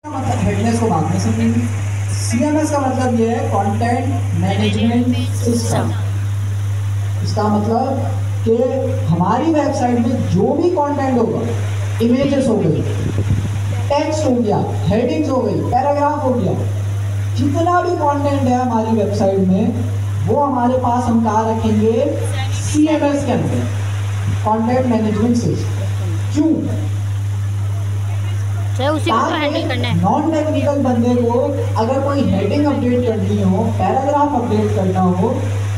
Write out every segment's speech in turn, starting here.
मतलब हेडलेस को बाद में समझेंगे। सीएमएस का मतलब ये है कंटेंट मैनेजमेंट सिस्टम। इसका मतलब कि हमारी वेबसाइट में जो भी कंटेंट होगा, इमेजेस हो गई, टेक्स्ट हो गया, हेडिंग्स हो गई, पैराग्राफ हो गया, जितना भी कंटेंट है हमारी वेबसाइट में वो हमारे पास हम कहाँ रखेंगे? सीएमएस के अंदर, कंटेंट मैनेजमेंट सिस्टम। क्यों? उसी को तो हैंडल करना है। नॉन टेक्निकल बंदे को अगर कोई हेडिंग अपडेट करनी हो, पैराग्राफ अपडेट करना हो,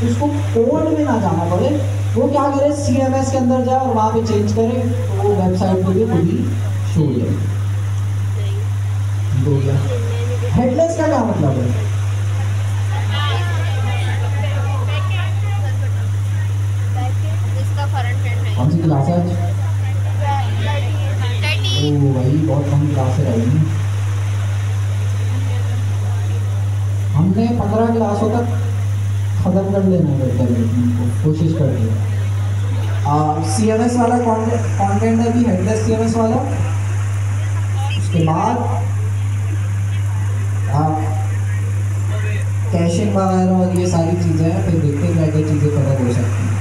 उसको कोड में ना जाना पड़े, वो क्या करे? सीएमएस के अंदर जाए और वहाँ पे चेंज करे, तो वो वेबसाइट पे भी खुद ही शो हो गया। हेडलेस का क्या मतलब है? कौन सी क्लास है? ओ भाई बहुत कम क्लासें रहेगी। हमने 15 क्लासों तक खत्म कर लेना है डेवलपमेंट को, कोशिश कर रही। सीएमएस वाला कंटेंट है भी हेडलेस सीएमएस वाला। उसके बाद कैशिंग वगैरह और ये सारी चीज़ें हैं, फिर देखते हैं क्या क्या चीज़ें कवर हो सकती हैं।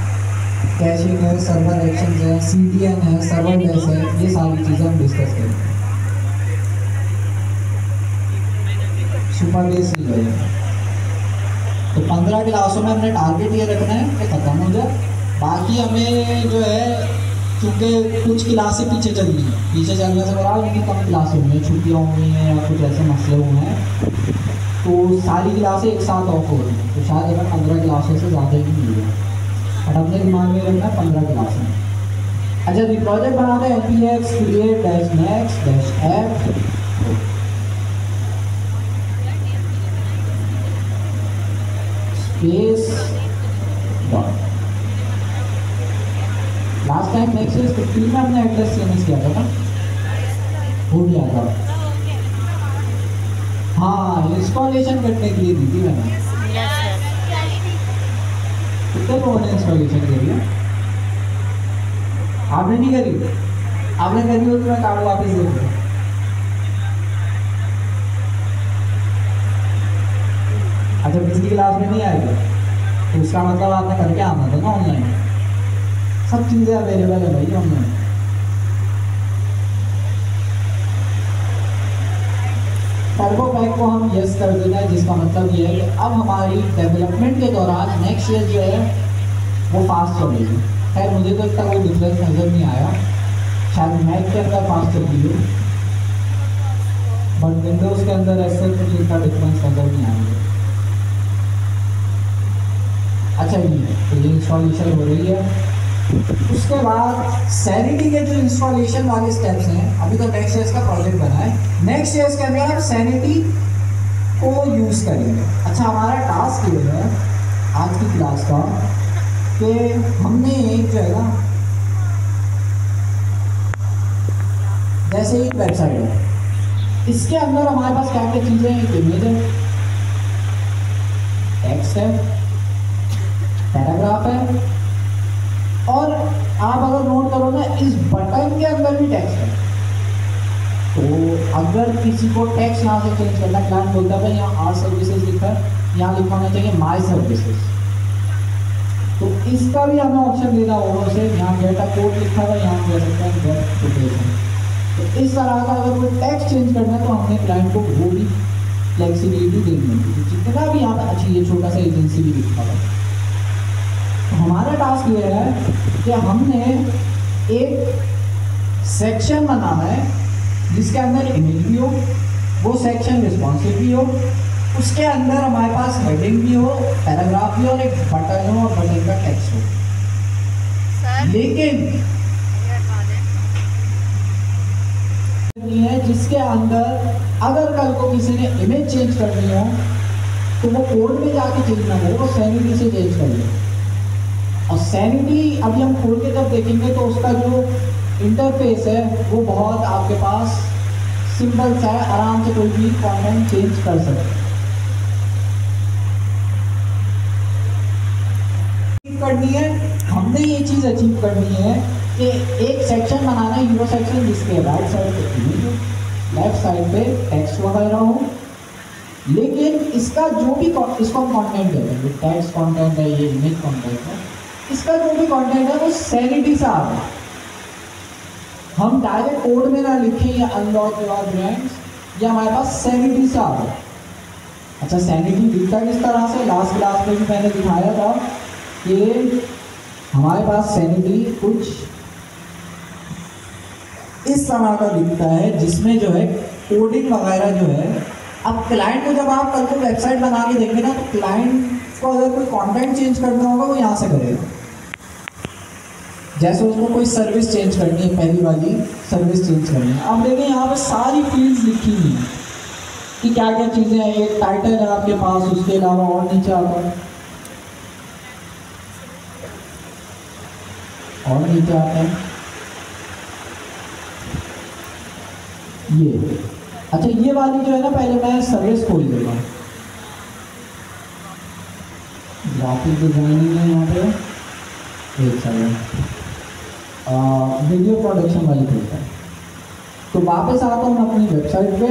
कैशिंग है, सर्वर एक्शन है, CDN है, सर्वर बेस है, ये सारी चीज़ें हम डिस्कस करेंगे। सुपर बेस ही है। तो 15 क्लासों में हमने टारगेट ये रखना है कि खत्म हो जाए। बाकी हमें जो है, क्योंकि कुछ क्लासें पीछे चल रही हैं, पीछे चलने से बड़ा उनकी कम क्लासें हुई हैं, छुट्टियाँ हुई हैं या कुछ ऐसे मसले हुए हैं, तो सारी क्लासें एक साथ ऑफ हो रही हैं। तो शायद हमें 15 क्लासों से ज़्यादा ही नहीं मिलेगा, बट अपने दिमाग में रखना 15 क्लास में। अच्छा जी, प्रोजेक्ट बनाते हैं npx create -next -app space dot. Last time next 15 में हमने एड्रेस सीएमएस किया था ना, हो गया था। हाँ, इंस्टॉलेशन करने के लिए दी थी मैंने। कितने लोगों ने इंस्टॉलेशन करी है? आपने नहीं करी? आपने करी हो तो मैं कार्ड वापस दे दूँगा। अच्छा, पिछली क्लास में नहीं आएगा तो उसका मतलब आपने करके आना था ना ऑनलाइन। सब चीज़ें अवेलेबल है भाई ऑनलाइन। टर्बो पैक को हम यस कर देना है, जिसका मतलब ये है कि अब हमारी डेवलपमेंट के दौरान नेक्स्ट ईयर जो है वो फास्ट चलेगी। खैर मुझे तो इतना कोई डिफरेंस नज़र नहीं आया, शायद मैक के अंदर फास्ट चल रही हो, बट विंडोज़ के अंदर ऐसे कुछ इतना डिफरेंस नज़र नहीं आएगा। अच्छा जी, तो ये इंस्टॉलेशन हो रही है। उसके बाद सैनिटी के जो इंस्टॉलेशन वाले स्टेप्स हैं, अभी तो नेक्स्ट ईयर का प्रोजेक्ट बना है, नेक्स्ट ईयर के अंदर हम सैनिटी को यूज़ करेंगे। अच्छा, हमारा टास्क ये है आज की क्लास का कि हमने एक जो है ना, जैसे एक वेबसाइट है, इसके अंदर हमारे पास क्या क्या चीज़ें हैं? इमेज है, टेक्स्ट है, पैराग्राफ है, और आप अगर नोट करो ना, इस बटन के अंदर भी टेक्स्ट है। तो अगर किसी को टेक्स्ट यहाँ से चेंज करना, क्लाइंट बोलता है यहाँ आर सर्विसेज लिखा है, यहाँ लिखा होना चाहिए माई सर्विसेज, तो इसका भी हमें ऑप्शन देना होगा उसे। यहाँ डेटा कोड लिखा हुआ, यहाँ दे सकते हैं गेट लोकेशन। तो इस तरह का अगर कोई टेक्स्ट चेंज करना है तो हमने क्लाइंट को वो भी फ्लेक्सिबिलिटी देनी होगी। तो जितना भी यहाँ पर अच्छी, ये छोटा सा एजेंसी भी लिखा हुआ है। हमारा टास्क ये है कि हमने एक सेक्शन बनाना है जिसके अंदर इमेज भी हो, वो सेक्शन रिस्पॉन्सिव भी हो, उसके अंदर हमारे पास हेडिंग भी हो, पैराग्राफ भी हो, और एक बटन हो और बटन का टेक्स्ट हो। लेकिन है जिसके अंदर अगर कल को किसी ने इमेज चेंज करनी हो तो वो कोड में जाके चेंज ना हो, वो सैनिटी से चेंज कर ले। और सैनिटी अभी हम खोल के जब देखेंगे तो उसका जो इंटरफेस है वो बहुत आपके पास सिंपल सा है, आराम से कोई भी कंटेंट चेंज कर सकते हैं। करनी है, हमने ये चीज़ अचीव करनी है कि एक सेक्शन बनाना है, यूरो सेक्शन, जिसके राइट साइड पे इमेज हो, लेफ्ट साइड पे टेक्स्ट वगैरह हो, लेकिन इसका जो भी इसको हम कंटेंट कहते हैं, टेक्स्ट कंटेंट है, ये इमेज कंटेंट है, इसका जो भी कंटेंट है वो सैनिटी से आ रहा है। हम डायरेक्ट कोड में ना लिखें या अनलॉक योर ब्रांड्स, या हमारे पास सैनिटी से आ रहा है। अच्छा, सैनिटी दिखता किस तरह से, लास्ट क्लास में भी मैंने दिखाया था कि हमारे पास सैनिटी कुछ इस तरह का दिखता है, जिसमें जो है कोडिंग वगैरह जो है। अब क्लाइंट को जब आप कल को वेबसाइट बना के देंगे ना, तो क्लाइंट को अगर कोई कंटेंट चेंज करना होगा वो यहाँ से करेगा। जैसे उसको कोई सर्विस चेंज करनी है, पहली वाली सर्विस चेंज करनी है, अब देखें यहाँ पे सारी फील्ड्स लिखी हुई हैं कि क्या क्या चीज़ें हैं। एक टाइटल है आपके पास, उसके अलावा और नीचे आता है, और नीचे आता है ये। अच्छा, ये वाली जो है ना, पहले मैं सर्विस खोल देता हूँ। ग्राफिक डिजाइनिंग है यहाँ पे, एक सेकंड, वीडियो प्रोडक्शन वाली खोलता है। तो वापस आता हूँ अपनी वेबसाइट पे।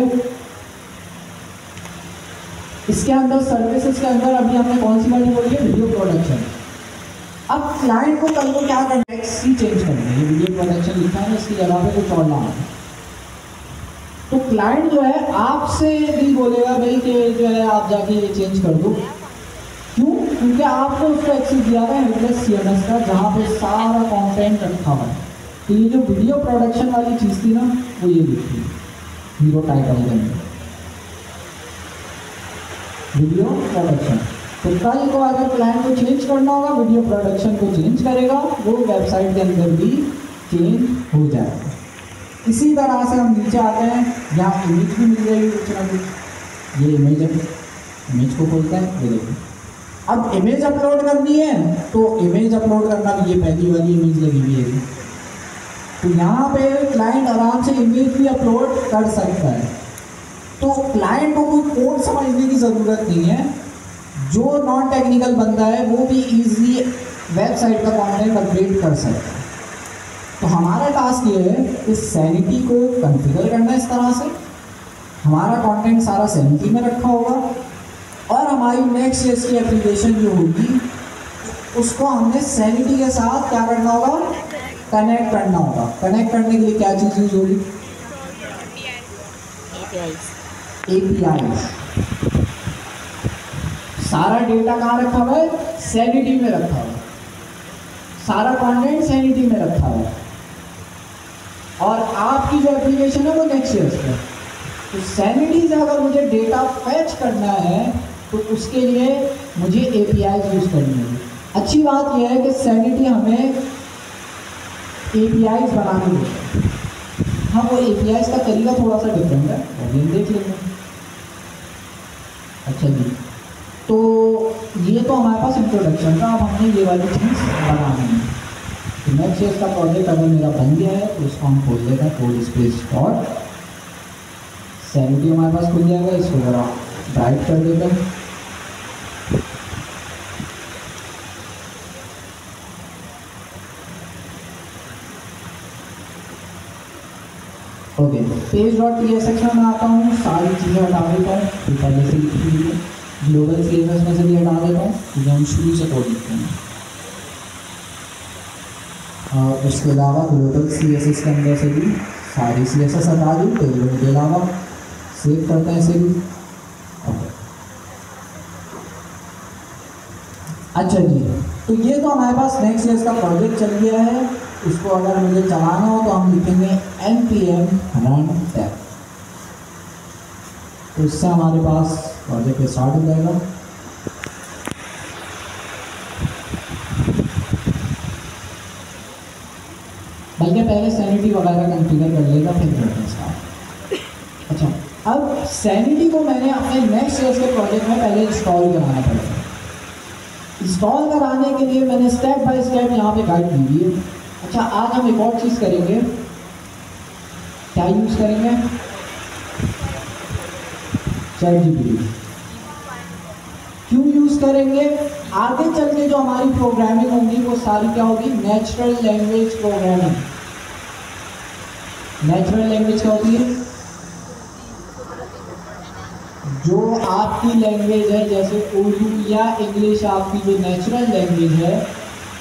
इसके अंदर सर्विसेज के अंदर अभी हमने कौन सी वाली बोली है, वीडियो प्रोडक्शन। अब क्लाइंट को कल को क्या करना है, सी चेंज करना है, ये वीडियो प्रोडक्शन लिखा है ना, इसकी जगह पे कुछ और लाना है। तो क्लाइंट जो है आपसे भी बोलेगा भाई कि जो है आप जाके ये चेंज कर दो। क्यों? क्योंकि आपने उसको एक्सेस दिया है हेडलेस CMS का, जहाँ पे सारा कंटेंट रखा हुआ है। तो ये जो वीडियो प्रोडक्शन वाली चीज़ थी ना, वो ये दिखती है हीरो टाइटल के अंदर, वीडियो प्रोडक्शन। तो कल को अगर क्लाइंट को चेंज करना होगा, वीडियो प्रोडक्शन को चेंज करेगा, वो वेबसाइट के अंदर भी चेंज हो जाएगा। इसी तरह से हम नीचे आते हैं, यहाँ इमेज भी मिल जाएगी कुछ ना कुछ। ये इमेज है, इमेज को खोलते हैं, ये देखिए। अब इमेज अपलोड करनी है, तो इमेज अपलोड करना भी, ये पहली वाली इमेज लगी हुई है, तो यहाँ पे क्लाइंट आराम से इमेज भी अपलोड कर सकता है। तो क्लाइंट को कोई कोड समझने की ज़रूरत नहीं है, जो नॉन टेक्निकल बंदा है वो भी इजीली वेबसाइट का कंटेंट अपडेट कर सकता है। तो हमारा टास्क ये है कि सैनिटी को कॉन्फ़िगर करना इस तरह से, हमारा कंटेंट सारा सैनिटी में रखा होगा, और हमारी नेक्स्ट जेएस की एप्लीकेशन जो होगी उसको हमने सैनिटी के साथ क्या करना होगा, कनेक्ट करना होगा। कनेक्ट करने के लिए क्या चीज़ यूज होगी, APIs। सारा डेटा कहाँ रखा हुआ है, सैनिटी में रखा हुआ है, सारा कंटेंट सैनिटी में रखा हुआ है, और आपकी जो एप्लीकेशन है वो नेक्स्ट.js पे। तो सैनिटी से अगर मुझे डेटा फैच करना है तो उसके लिए मुझे APIs यूज़ करनी होगी। अच्छी बात यह है कि सैनिटी हमें APIs बनाने देते हैं। हाँ, वो APIs का तरीका थोड़ा सा डिफरेंट है, वो भी देख लेंगे। अच्छा जी, तो ये तो हमारे पास इंट्रोडक्शन था। अब हमने ये वाली चीज़ बनानी है। तो नेक्स्ट.js का प्रोजेक्ट अगर मेरा बन गया है तो उसको हम खोल लेते हैं, कोड स्पेस डॉट सैनिटी हमारे पास खुल जाएगा। इसको ज़रा ब्राइट कर देते हैं। ओके, पेज डॉट TSX में मैं आता हूँ, सारी चीज़ें हटा देता हूँ जो पहले से लिखी हुई है। ग्लोबल CSS में से भी हटा देता हूँ क्योंकि हम शुरू से कोड लिखते हैं। और उसके अलावा ग्लोबल CSS के अंदर से भी सारी CSS हटा दूँ, पेज के अलावा सेव करते हैं इसे भी। ओके, अच्छा जी, तो ये तो हमारे पास नेक्स्ट.js का प्रोजेक्ट चल गया है। इसको अगर मुझे चलाना हो तो हम लिखेंगे npm run dev। तो इससे हमारे पास प्रोजेक्ट स्टार्ट हो जाएगा। बल्कि पहले सैनिटी वगैरह कॉन्फ़िगर कर लेगा, फिर करते हैं स्टार्ट। अच्छा, अब सैनिटी को मैंने अपने नेक्स्ट.js के प्रोजेक्ट में पहले इंस्टॉल कराना पड़ेगा। इंस्टॉल कराने के लिए मैंने स्टेप बाय स्टेप यहाँ पे गाइड दी हुई है। अच्छा, आज हम एक और चीज़ करेंगे, क्या यूज़ करेंगे, ChatGPT। क्यों यूज़ करेंगे, आगे चल के जो हमारी प्रोग्रामिंग होगी वो सारी क्या होगी, natural language programming. Natural language क्या होती है, जो आपकी लैंग्वेज है, जैसे उर्दू या इंग्लिश आपकी जो नेचुरल लैंग्वेज है,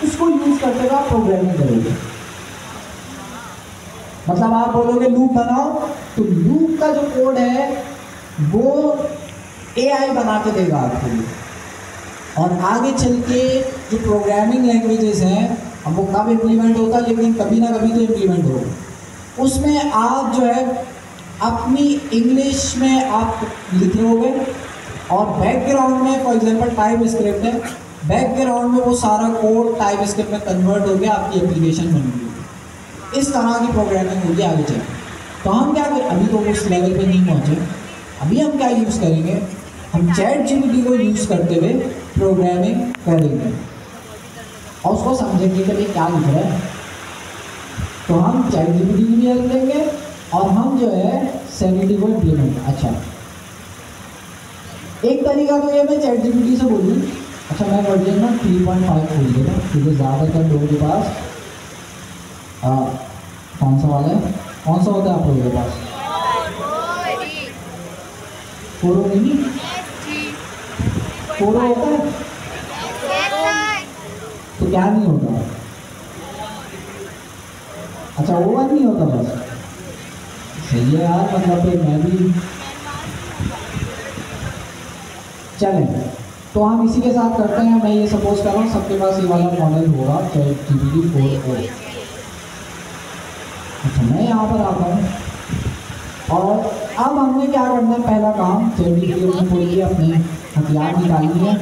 उसको यूज करते हुए आप प्रोग्रामिंग करोगे। मतलब आप बोलोगे लूप बनाओ, तो लूप का जो कोड है वो एआई बना के देगा आपके लिए। और आगे चल के जो प्रोग्रामिंग लैंग्वेजेस हैं, अब वो कब इम्प्लीमेंट होता है, लेकिन कभी ना कभी तो इम्प्लीमेंट होगा। उसमें आप जो है अपनी इंग्लिश में आप लिख रहोगे और बैकग्राउंड में फॉर एग्जांपल टाइप स्क्रिप्ट है, बैकग्राउंड में वो सारा कोड टाइप स्क्रिप्ट में कन्वर्ट हो गया, आपकी एप्लीकेशन बन गई। इस तरह की प्रोग्रामिंग होगी आगे चल। तो हम क्या करें, अभी तो उस लेवल पे नहीं पहुँचे, अभी हम क्या यूज़ करेंगे, हम चैट जीपीटी को यूज़ करते हुए प्रोग्रामिंग करेंगे और उसको समझेंगे कि भाई क्या लिख रहा है। तो हम चैट जीपीटी की भी हेल्प लेंगे और हम जो है सैनिटी को इम्प्लीमेंट। अच्छा, एक तरीका तो ये मैं चैट जीपीटी से बोलूँ, अच्छा मैं वर्जन ना 3.5 खोल देता, क्योंकि ज़्यादातर लोगों के पास कौन सा वाला है, कौन सा होता है आप लोगों के पास, 4 नहीं, 4 होता है, तो क्या नहीं होता, अच्छा वो बात नहीं होता बस, सही है यार, मतलब फिर मैं भी चलें। तो हम इसी के साथ करते हैं, मैं ये सपोज कर रहा हूँ सबके पास ये वाला मॉडल होगा चैट जीपीटी 4 अच्छा मैं यहाँ पर आता हूँ और अब हमने क्या करना है, पहला काम चैट जीपीटी में खोल के अपने हथियार निकालनी है,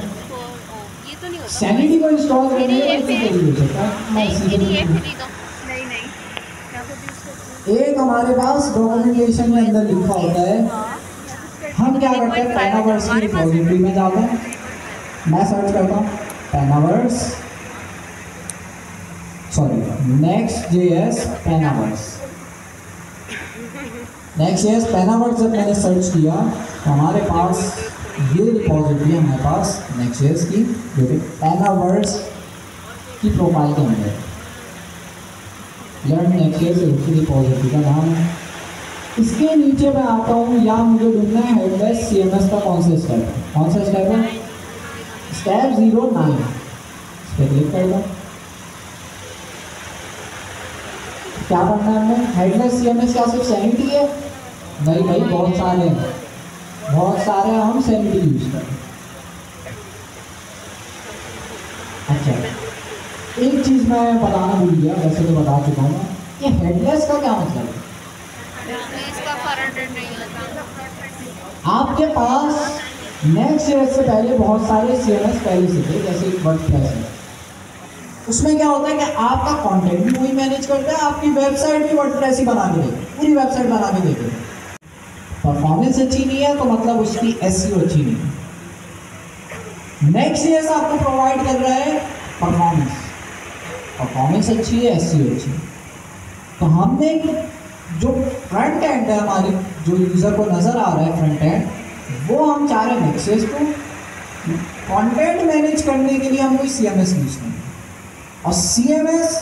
सैनिटी को इंस्टॉल करने एक हमारे पास डॉक्यूमेंटेशन में अंदर लिखा होता है, हम क्या करते हैं पैनावर्स की रिपोजिटरी में जाते हैं, मैं सर्च करता हूँ पैनावर्स, सॉरी नेक्स्ट.js पैनावर्स, नेक्स्ट.js पैनावर्स जब मैंने सर्च किया तो हमारे पास ये रिपोजिटरी है, हमारे पास नेक्स्ट.js की जो कि पैनावर्स की प्रोफाइल के अंदर लर्न नेक्स्ट.js की रिपोजिटरी का नाम है। इसके नीचे मैं आता हूँ, या मुझे ढूंढना है हेडलेस CMS का कौन सा स्टेप है, कौन सा स्टेप है, स्टेप 09, इस पर क्लिक कर दो। क्या करना है हमें, हेडलेस CMS क्या सिर्फ सैनिटी है, नहीं भाई बहुत सारे हैं, बहुत सारे हम सैनिटी यूज करें। अच्छा एक चीज़ मैं बताना भूल गया, वैसे तो बता चुका हूँ, कि हेडलेस का क्या मतलब है। आपके पास नेक्स्ट.js से पहले बहुत सारे CMS पहले से थे, जैसे वर्डप्रेस है, उसमें क्या होता है कि आपका कंटेंट भी वही मैनेज करता है, आपकी वेबसाइट भी वर्डप्रेस ही बना के देते, पूरी वेबसाइट बना के देते। परफॉर्मेंस अच्छी नहीं है तो मतलब उसकी SEO अच्छी नहीं है। नेक्स्ट.js आपको प्रोवाइड कर रहा है परफॉर्मेंस, परफॉर्मेंस अच्छी है, SEO अच्छी है। तो हमने जो फ्रंट एंड है हमारी, जो यूज़र को नज़र आ रहा है फ्रंट एंड, वो हम चाह रहे हैं नेक्स्ट.js को, कंटेंट मैनेज करने के लिए हम कोई CMS यूज़ करें। और CMS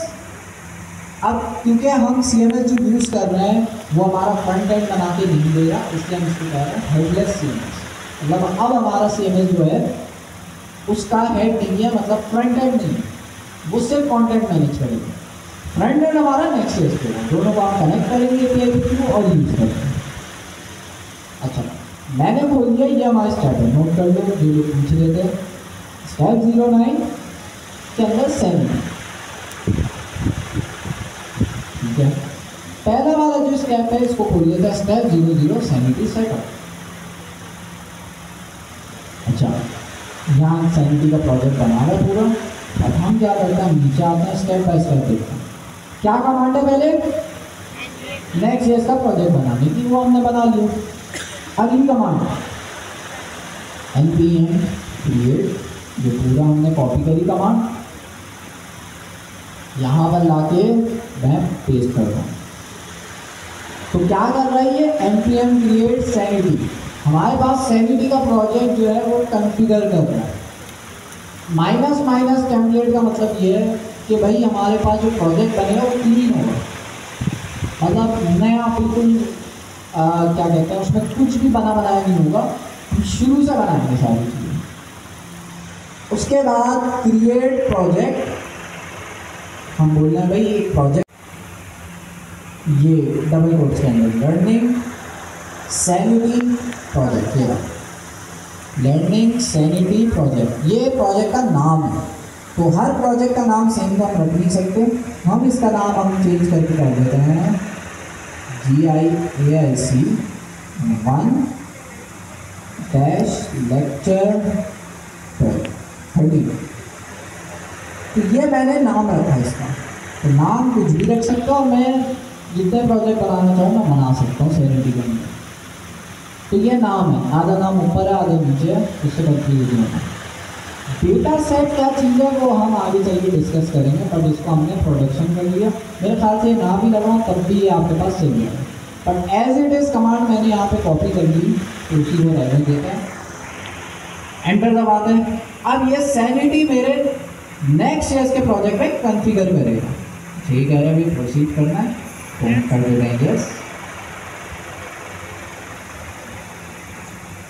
अब क्योंकि हम CMS जो यूज़ कर रहे हैं वो हमारा फ्रंट एंड बना के नहीं देगा, इसलिए हम इसको कह रहे हैं हेडलेस CMS। मतलब अब हमारा CMS जो है उसका हेड नहीं है, मतलब फ्रंट एंड नहीं है, वो सिर्फ कंटेंट मैनेज करेगा। फ्रंट एंड हमारा नेक्स्ट.js पे है, दोनों को हम कनेक्ट करेंगे API के थ्रू और यूज़ करेंगे। अच्छा मैंने बोल दिया ये हमारा स्टेप है, नोट कर लो जो लोग पूछ रहे थे। स्टेप 09 के अंदर सैनिटी, ठीक है, पहला वाला जो स्टेप है इसको खोल लेते हैं, स्टेप 00 सैनिटी सेटअप। अच्छा यहाँ सैनिटी का प्रोजेक्ट बना हुआ है पूरा, अब हम क्या करते हैं, नीचे आते हैं, स्टेप बाय स्टेप देखते हैं क्या कमांड है। पहले नेक्स्ट.js का प्रोजेक्ट बनाने की, वो हमने बना लिया। अगली कमांड npm create, ये पूरा हमने कॉपी करी कमांड, यहाँ पर लाके मैं पेस्ट करता हूँ। तो क्या कर रहा है ये npm create sanity, हमारे पास सैनिटी का प्रोजेक्ट जो है वो कॉन्फ़िगर कर रहा है। माइनस माइनस टेम्पलेट का मतलब ये है कि भाई हमारे पास जो प्रोजेक्ट बनेगा वो क्लीन होगा, मतलब नया बिल्कुल क्या कहते हैं, उसमें कुछ भी बना बनाया नहीं होगा, शुरू से बनाएंगे सारी चीज़ें। उसके बाद क्रिएट प्रोजेक्ट, हम बोल रहे हैं भाई एक प्रोजेक्ट, ये डबल कोट्स के अंदर लर्निंग सैनिटी प्रोजेक्ट, ये लर्निंग सैनिटी प्रोजेक्ट, ये प्रोजेक्ट का नाम है। तो हर प्रोजेक्ट का नाम सेम तो हम रख नहीं सकते, हम इसका नाम हम चेंज करके कर देते हैं GIAIC 1 लेक्चर 30। तो ये मैंने नाम रखा है इसका। तो नाम कुछ भी रख सकता हूँ, मैं जितने प्रोजेक्ट बनाना चाहूँ मैं बना सकता हूँ सैनिटी के अंदर। तो ये नाम है, आधा नाम ऊपर है आधा नीचे है, उससे कंफ्यूज नहीं होना। डेटा सेट क्या चीज़ है वो हम आगे चल के डिस्कस करेंगे, बट इसको हमने प्रोडक्शन कर लिया। मेरे ख्याल से ना भी लगाऊँ तब भी ये आपके पास चल जाएगा, but as it is command मैंने यहाँ पे कॉपी कर ली, तो उसी को रहने देते हैं, एंटर दबाते हैं। अब ये सैनिटी मेरे नेक्स्ट ईयर के प्रोजेक्ट में कॉन्फ़िगर करेगा। ठीक है, अभी प्रोसीड करना है तो हम कर देते हैं यस।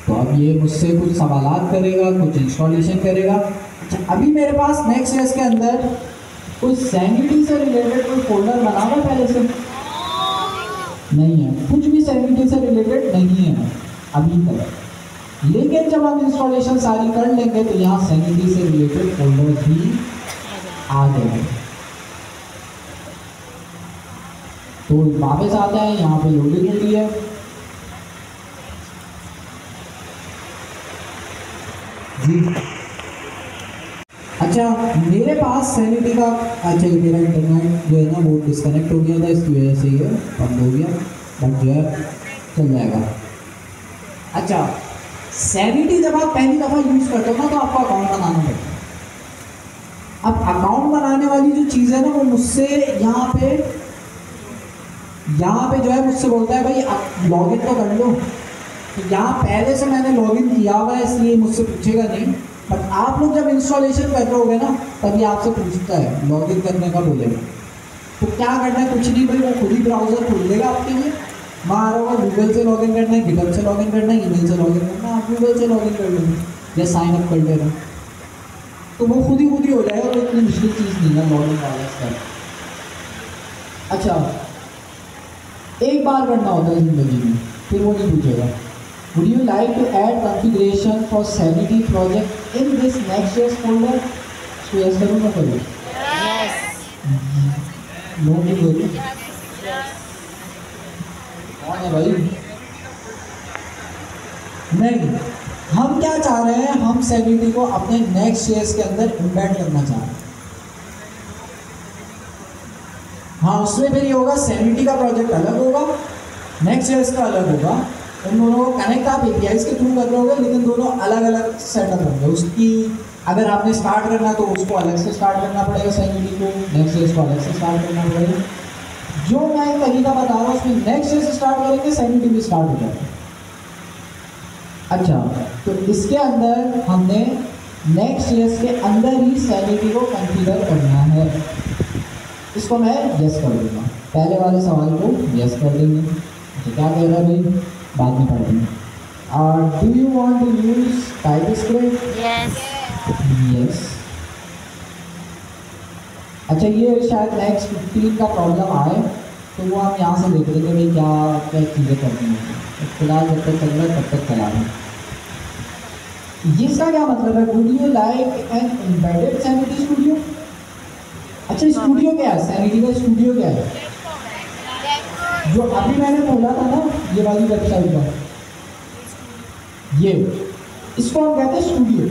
तो अब ये मुझसे कुछ सवालात करेगा, कुछ इंस्टॉलेशन करेगा। अच्छा, अभी मेरे पास नेक्स्ट ईयर के अंदर कुछ सैनिटी से रिलेटेड कोई फोल्डर बना हुआ पहले से नहीं है, कुछ भी सैनिटी से रिलेटेड नहीं है अभी तक। लेकिन जब हम इंस्टॉलेशन सारी कर लेंगे तो यहाँ सैनिटी से रिलेटेड फोल्डर भी आ गए। तो वापस आते हैं, यहाँ पे लोडिंग हो रही है। जी अच्छा, मेरे पास सैनिटी का, अच्छा मेरा इंटरनेट जो है ना वो डिस्कनेक्ट हो गया था, इसकी वजह से ये बंद हो गया, बट जो है चल जाएगा। अच्छा, सैनिटी जब आप पहली दफ़ा यूज़ करते हो ना तो आपको अकाउंट बनाना पड़ता है। अब अकाउंट बनाने वाली जो चीज़ है ना वो मुझसे यहाँ पे जो है मुझसे बोलता है भाई लॉगिन तो कर लो। तो यहाँ पहले से मैंने लॉगिन किया हुआ है इसलिए मुझसे पूछेगा नहीं, बट आप लोग जब इंस्टॉलेशन कर रहे होगे ना तभी आपसे पूछता है, लॉगिन करने का बोलेगा। तो क्या करना है, कुछ नहीं भाई, वो खुद ही ब्राउज़र खोल देगा आपके लिए। वहाँ आ रहा होगा गूगल से लॉगिन करना है, गिटहब से लॉगिन करना है, ईमेल से लॉगिन करना है, आप गूगल से लॉगिन कर लेंगे या साइन अप कर ले रहे, तो वो खुद ही हो जाएगा। और इतनी मुश्किल चीज़ नहीं है लॉगिन वाला स्टेप। अच्छा, एक बार करना होता है ज़िंदगी में, फिर वो नहीं पूछेगा। Would you like to add configuration for Sanity project in this next year's folder? So yes करूँ ना करूँ? Yes. No नहीं करूँ? कौन है भाई? नहीं, हम क्या चाह रहे हैं, हम Sanity को अपने नेक्स्ट ईयर्स के अंदर इम्बेड करना चाह रहे हैं। हाँ, उसमें फिर ये होगा Sanity का प्रोजेक्ट अलग होगा, नेक्स्ट ईयर्स का अलग होगा। उन दोनों को कनेक्ट आप APIs के थ्रू कर रहे होगे, लेकिन दोनों अलग अलग सेटअप होंगे। उसकी अगर आपने स्टार्ट करना तो उसको अलग से स्टार्ट करना पड़ेगा सैनिटी को, नेक्स्ट ईयर को अलग से स्टार्ट करना पड़ेगा। जो मैं एक तरीका बता रहा हूँ उसमें नेक्स्ट ईयर से स्टार्ट करेंगे, सैनिटी भी स्टार्ट हो जाएगा। अच्छा, तो इसके अंदर हमने नेक्स्ट ईयर के अंदर ही सैनिटी को कॉन्फ़िगर करना है। इसको मैं यस कर दूँगा, पहले वाले सवाल को यस कर देंगे। अच्छा, क्या कह रहा है भाई, बाद में पढ़ेंगे। Do you want to use TypeScript? Yes. Yes. अच्छा, ये शायद नेक्स्ट 15 का प्रॉब्लम आए तो वो हम यहाँ से देख लेते हैं भाई क्या क्या चीज़ें करनी है। फिलहाल जब तक चल रहा है तब तक चला रहे हैं। इसका क्या मतलब है, would you like an embedded sanity studio? अच्छा, स्टूडियो क्या है, सैनिटी का स्टूडियो क्या है? जो अभी मैंने बोला था ना ये वाली वेबसाइट का, ये इसको हम कहते हैं स्टूडियो।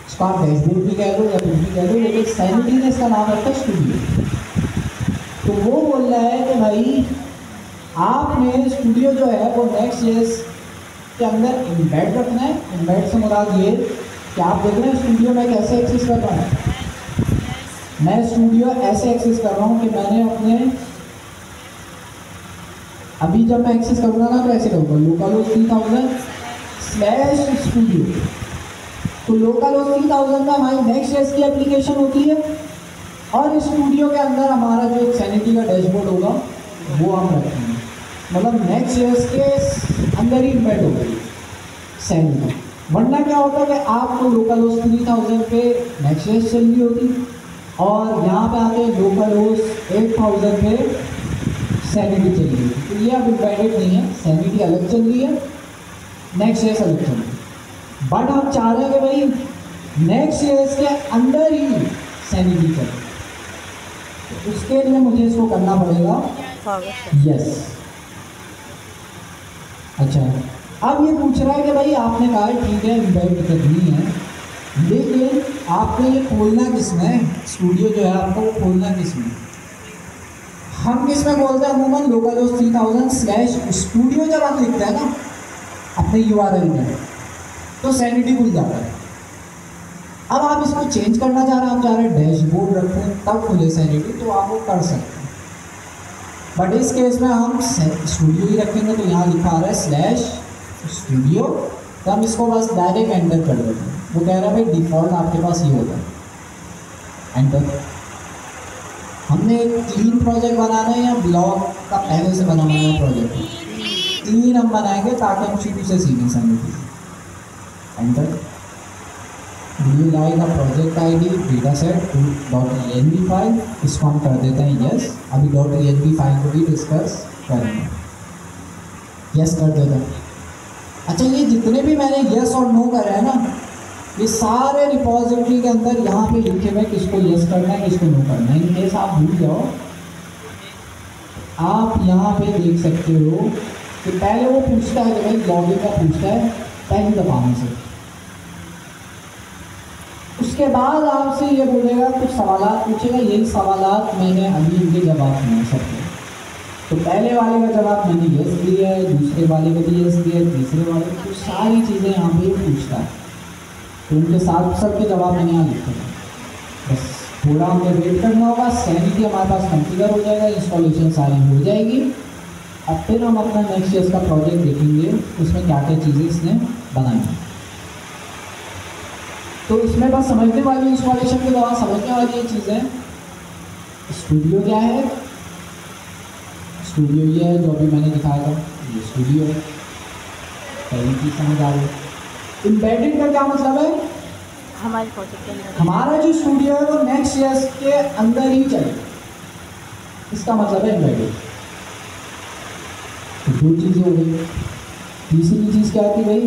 इसको आप डैशबोर्ड भी कह दो या कुछ भी कह दो, लेकिन सैनिटी ने इसका नाम रखा है स्टूडियो। तो वो बोल रहा है कि भाई आपने स्टूडियो जो है वो नेक्स्ट ईयर्स के अंदर एम्बेड रखना है। एम्बेड से मुराद ये कि आप देख रहे हैं स्टूडियो में कैसे एक्सेस कर रहा हूँ। मैं स्टूडियो ऐसे एक्सेस कर रहा हूँ कि मैंने अपने अभी जब मैं एक्सेस करूँगा ना तो ऐसे करूँगा लोकलहोस्ट 3000 /studio। तो लोकलहोस्ट 3000 में हमारी नेक्स्ट ईयर की एप्लीकेशन होती है और स्टूडियो के अंदर हमारा जो एक सैनिटी का डैशबोर्ड होगा वो हम रखेंगे। मतलब नेक्स्ट ईयर के अंदर ही इम्बेड होगी। सैनिटी। वरना क्या होता है कि आपको लोकल होस्ट 3000 पे नेक्स्ट चल रही होती और यहाँ पे आके लोकल होस्ट 8000 पे सैनिटी चल रही है। तो ये अब इम्बेडेड नहीं है, सैनिटी अलग चल रही है, नेक्स्ट ईयर अलग चल रही है। बट हम चाह रहे हैं कि भाई नेक्स्ट ईयर के अंदर ही सैनिटी चले, तो उसके लिए मुझे इसको करना पड़ेगा यस। अच्छा, अब ये पूछ रहा है कि भाई आपने कहा है ठीक है इम्बेड करनी है, लेकिन आपको ये खोलना किसमें है? स्टूडियो जो है आपको वो खोलना किसमें? हम किसमें खोलते हैं अमूमन? लोकल होस्ट 3000/studio जब आप लिखते हैं ना अपने URL में, तो सैनिटी खुल जाता है। अब आप इसको चेंज करना चाह रहे हैं, आप चाह रहे हैं डैशबोर्ड रखें तब खुले सैनिटी, तो आप वो कर सकते हैं। बट इस केस में हम स्टूडियो ही रखेंगे, तो यहाँ लिखा आ रहा है /studio, तो हम इसको बस डायरेक्ट एंटर कर देते हैं। वो कह रहा है भाई डिफ़ॉल्ट आपके पास ये होता है, एंटर। हमने एक क्लीन प्रोजेक्ट बनाना है या ब्लॉग का पहले से बना हुआ प्रोजेक्ट? क्लीन हम बनाएंगे ताकि हम शुरू से सीखें सैनिटी। एंटर। ये लाएगा project ID data set .env file, इसको हम कर देते हैं यस। अभी .env फाइल को भी डिस्कस करेंगे, यस कर देते हैं। अच्छा, ये जितने भी मैंने यस और नो करे हैं ना, ये सारे रिपोजिटरी के अंदर यहाँ पे लिखे हुए किसको यस करना है किसको नो करना है। इन केस आप भूल जाओ, आप यहाँ पे देख सकते हो कि पहले वो पूछता है कि भाई लॉगिन का पूछता है पहली दबाने से, उसके बाद आपसे ये बोलेगा कुछ सवालात पूछेगा, यही सवालात मैंने अभी इनके जवाब दिए सबके। तो पहले वाले का जवाब मैंने यस दिया है, दूसरे वाले का भी यस दिया है, तीसरे वाले का, तो सारी चीज़ें यहाँ पे पूछता है। तो उनके साथ सबके जवाब मैंने यहाँ लिखे हैं। बस थोड़ा हमें वेट करना होगा, सैनिटी हमारे पास कॉन्फ़िगर हो जाएगा, इंस्टॉलेशन सारी हो जाएगी। अब फिर हम अपना नेक्स्ट ईयर का प्रोजेक्ट देखेंगे, उसमें क्या क्या चीज़ें इसने बनाई हैं। तो इसमें बस समझने वाली इंस्टॉलेशन के दौरान समझने वाली ये चीज़ें, स्टूडियो क्या है? स्टूडियो ये है जो अभी मैंने दिखाया था, ये स्टूडियो है, पहली चीज़ समझ आ रही है। इम्बेडेड का क्या मतलब है? हमारे प्रोजेक्ट के अंदर हमारा जो स्टूडियो है वो नेक्स्ट ईयर के अंदर ही चले, इसका मतलब है इम्बेडेड। तो दो चीज़ें हो गई। तीसरी चीज़ क्या थी भाई?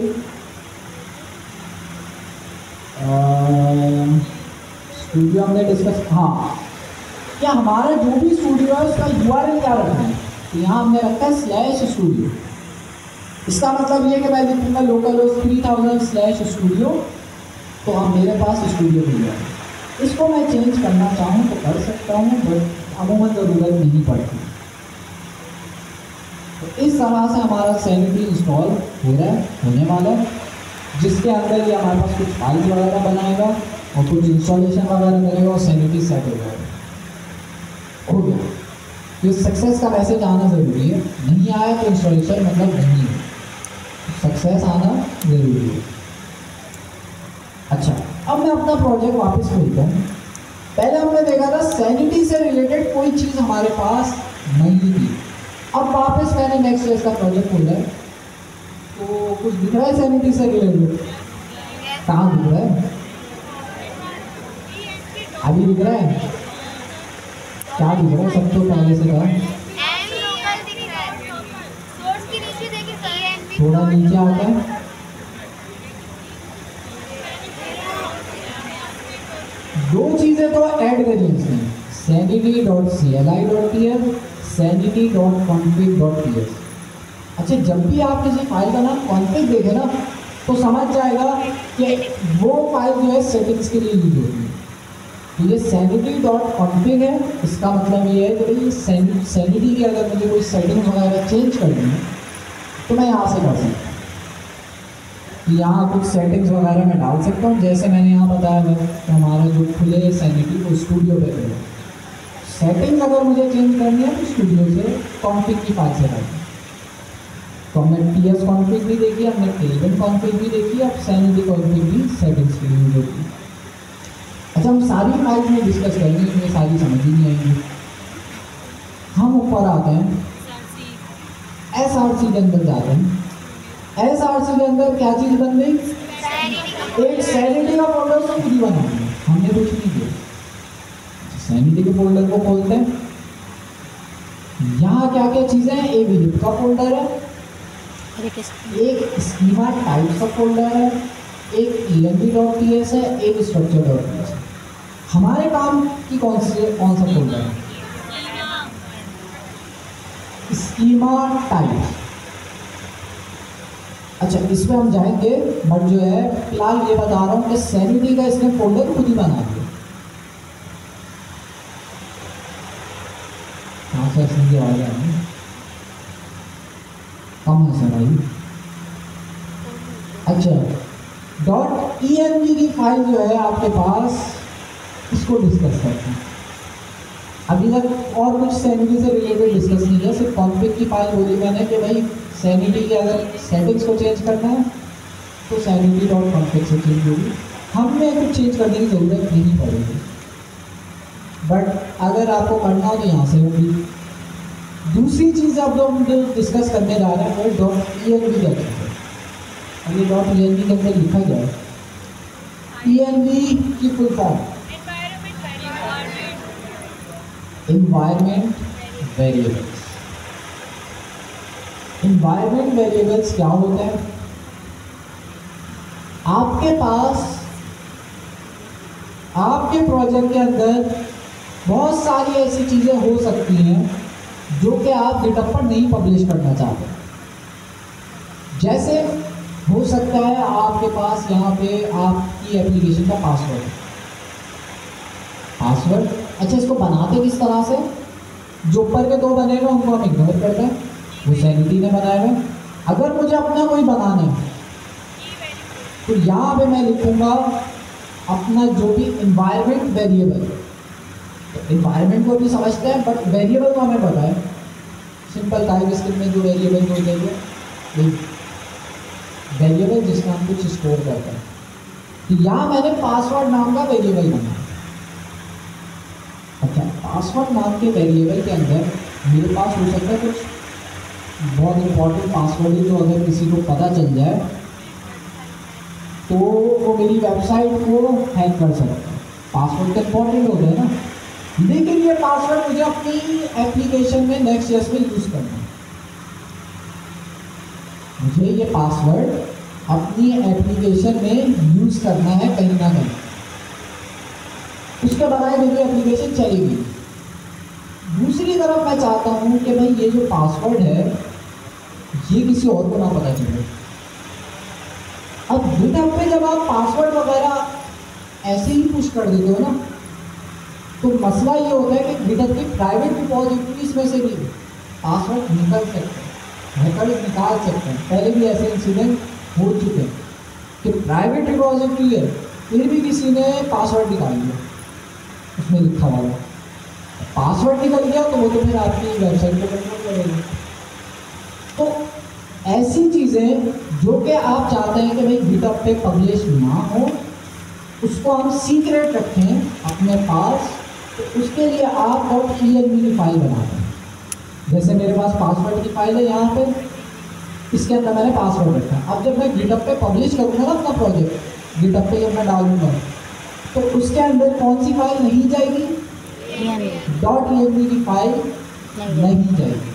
स्टूडियो हमने डिस्कस, हाँ, क्या हमारा जो भी स्टूडियो है उसका URL क्या रखना है? तो यहाँ हमने रखा है /studio। इसका मतलब ये कि मैं लिखूंगा लोकल होस्ट 3000/studio, तो हम मेरे पास स्टूडियो मिल जाएगा। इसको मैं चेंज करना चाहूँ तो कर सकता हूँ, बट अमूमन ज़रूरत नहीं पड़ती। तो इस तरह से हमारा सैनिटी इंस्टॉल हो रहा है, होने वाला है, जिसके अंदर ये हमारे पास कुछ फाइल्स वगैरह बनाएगा और कुछ इंस्टॉलेशन वगैरह करेगा और सैनिटी सेट हो जाएगा। हो गया। ये सक्सेस का मैसेज आना ज़रूरी है, नहीं आया तो इंस्टॉलेशन मतलब नहीं है, सक्सेस आना ज़रूरी है। अच्छा, अब मैं अपना प्रोजेक्ट वापस खोलता हूँ। पहले हमने देखा था सैनिटी से रिलेटेड कोई चीज़ हमारे पास नहीं थी। अब वापस मैंने नेक्स्ट ईयर का प्रोजेक्ट खोला है, तो कुछ दिख रहा है सैनिटी से रिलेटेड? कहाँ दिख रहा है? अभी दिख रहा है? क्या दिख रहा है? सब तो पहले से था। थोड़ा नीचे आता है, दो चीज़ें तो ऐड करी इसने, sanity.cli.ts, sanity.config.ts। अच्छा, जब भी आप किसी फाइल का नाम कॉन्फ़िग देखें ना, तो समझ जाएगा कि वो फाइल जो है सेटिंग्स के लिए यूज होती है। तो ये sanity.config है, इसका मतलब ये है कि भाई सैनिटी की अगर मुझे कोई सेटिंग्स वगैरह चेंज करनी है तो मैं यहाँ से कर सकता हूँ। यहाँ कुछ सेटिंग्स वगैरह मैं डाल सकता हूँ, जैसे मैंने यहाँ बताया है कि हमारा जो खुले सैनिटी को स्टूडियो पे करें। सेटिंग अगर मुझे चेंज करनी है तो स्टूडियो से कॉन्फ़िग की फाइल से करनी है। तो हमने ts कॉन्फ़िग भी देखी, हमने tailwind कॉन्फ़िग भी देखी, अब सैनिटी कॉन्फ़िग भी सेटिंग्स के लिए देखी। अच्छा, हम सारी फाइल्स में डिस्कस करेंगे, इनमें सारी समझ ही नहीं आएंगी। हम ऊपर आते हैं, SRC के अंदर जाते हैं। SRC के अंदर क्या चीज बन गई? एक सैनिटी का फोल्डर उसने खुद ही बना दिया, हमने कुछ नहीं किया। सैनिटी के फोल्डर को खोलते हैं, यहाँ क्या क्या चीजें हैं? एक लिप का फोल्डर है, एक स्कीमा टाइप का फोल्डर है, एक env.ts है, एक structure.ts है। हमारे काम की कौन सा फोल्डर है? Schema type. अच्छा, इसमें हम जाएंगे, बट जो है फिलहाल ये बता रहा हूं कि सैनिटी का इसने फोल्डर खुद ही बना दिया। कहाँ से इसने की आवाज आ रही है? कम है सर भाई। अच्छा, .env की फाइल जो है आपके पास, इसको डिस्कस करते हैं। अभी तक और कुछ सैनिटी से रिलेटेड डिस्कस नहीं किया, सिर्फ कॉन्फ़िग की फाइल बोली मैंने कि भाई सैनिटी के अगर सेटिंग्स को चेंज करना है तो sanity.config से चेंज होगी, हमें कुछ चेंज करने की ज़रूरत नहीं पड़ेगी। बट अगर आपको करना हो तो यहाँ से होगी। दूसरी चीज़ अब हम जो डिस्कस करने जा रहे हैं वो .env का है। अब ये .env के अंदर लिखा गया है, env की full form environment variables. Environment variables क्या होते हैं? आपके पास आपके प्रोजेक्ट के अंदर बहुत सारी ऐसी चीजें हो सकती हैं जो कि आप गिटहब पर नहीं पब्लिश करना चाहते। जैसे हो सकता है आपके पास यहाँ पे आपकी एप्लीकेशन का पासवर्ड। अच्छा, इसको बनाते किस तरह से? जो ऊपर के दो बने हुए उनको हम इग्नोर करते हैं, वो सैनिटी ने बनाए हुए। अगर मुझे अपना कोई बनाना है तो यहाँ पे मैं लिखूंगा अपना जो भी इन्वायरमेंट वेरिएबल। तो इन्वायरमेंट को भी समझते हैं, बट वेरिएबल को हमें पता है। सिंपल टाइप स्क्रिप्ट में जो वेरिएबल होते हैं, वेरिएबल जिसमें हम कुछ स्टोर करते हैं। तो यहाँ मैंने पासवर्ड नाम का वेरिएबल बनाया। अच्छा, पासवर्ड नाम के वेरिएबल के अंदर मेरे पास हो सकता है कुछ बहुत इंपॉर्टेंट पासवर्ड है जो अगर किसी को पता चल जाए तो वो मेरी वेबसाइट को हैक कर सकता है। पासवर्ड तो इंपॉर्टेंट होता है ना, लेकिन ये पासवर्ड मुझे अपनी एप्लीकेशन में Next.js में यूज़ करना है। मुझे ये पासवर्ड अपनी एप्लीकेशन में यूज़ करना है कहीं ना कहीं, उसके बगैर मेरी एप्लीकेशन चलेगी। दूसरी तरफ मैं चाहता हूँ कि भाई ये जो पासवर्ड है ये किसी और को ना पता चले। अब गिटहब पे जब आप पासवर्ड वगैरह ऐसे ही पुश कर देते हो ना, तो मसला ये होता है कि गिटहब की प्राइवेट रिपॉजिटरीज में से भी पासवर्ड निकल सकते हैं, हैकर्स निकाल सकते हैं। पहले भी ऐसे इंसिडेंट हो चुके हैं कि प्राइवेट रिपॉजिटरी है फिर भी किसी ने पासवर्ड निकाल दिया, उसमें लिखा हुआ है। पासवर्ड निकल गया तो वो तो फिर आपकी वेबसाइट पर कंट्रोल करेगा। तो ऐसी चीज़ें जो कि आप चाहते हैं कि भाई गिटहब पे पब्लिश ना हो, उसको हम सीक्रेट रखें अपने पास, तो उसके लिए आप .env की फाइल बनाते हैं। जैसे मेरे पास पासवर्ड की फाइल है यहाँ पे, इसके अंदर मैंने पासवर्ड रखा। अब जब मैं गिटहब पे पब्लिश करूँगा ना अपना प्रोजेक्ट, गिटहब पे जब मैं डालूंगा तो उसके अंदर कौन सी फाइल नहीं जाएगी? .env की फाइल नहीं जाएगी।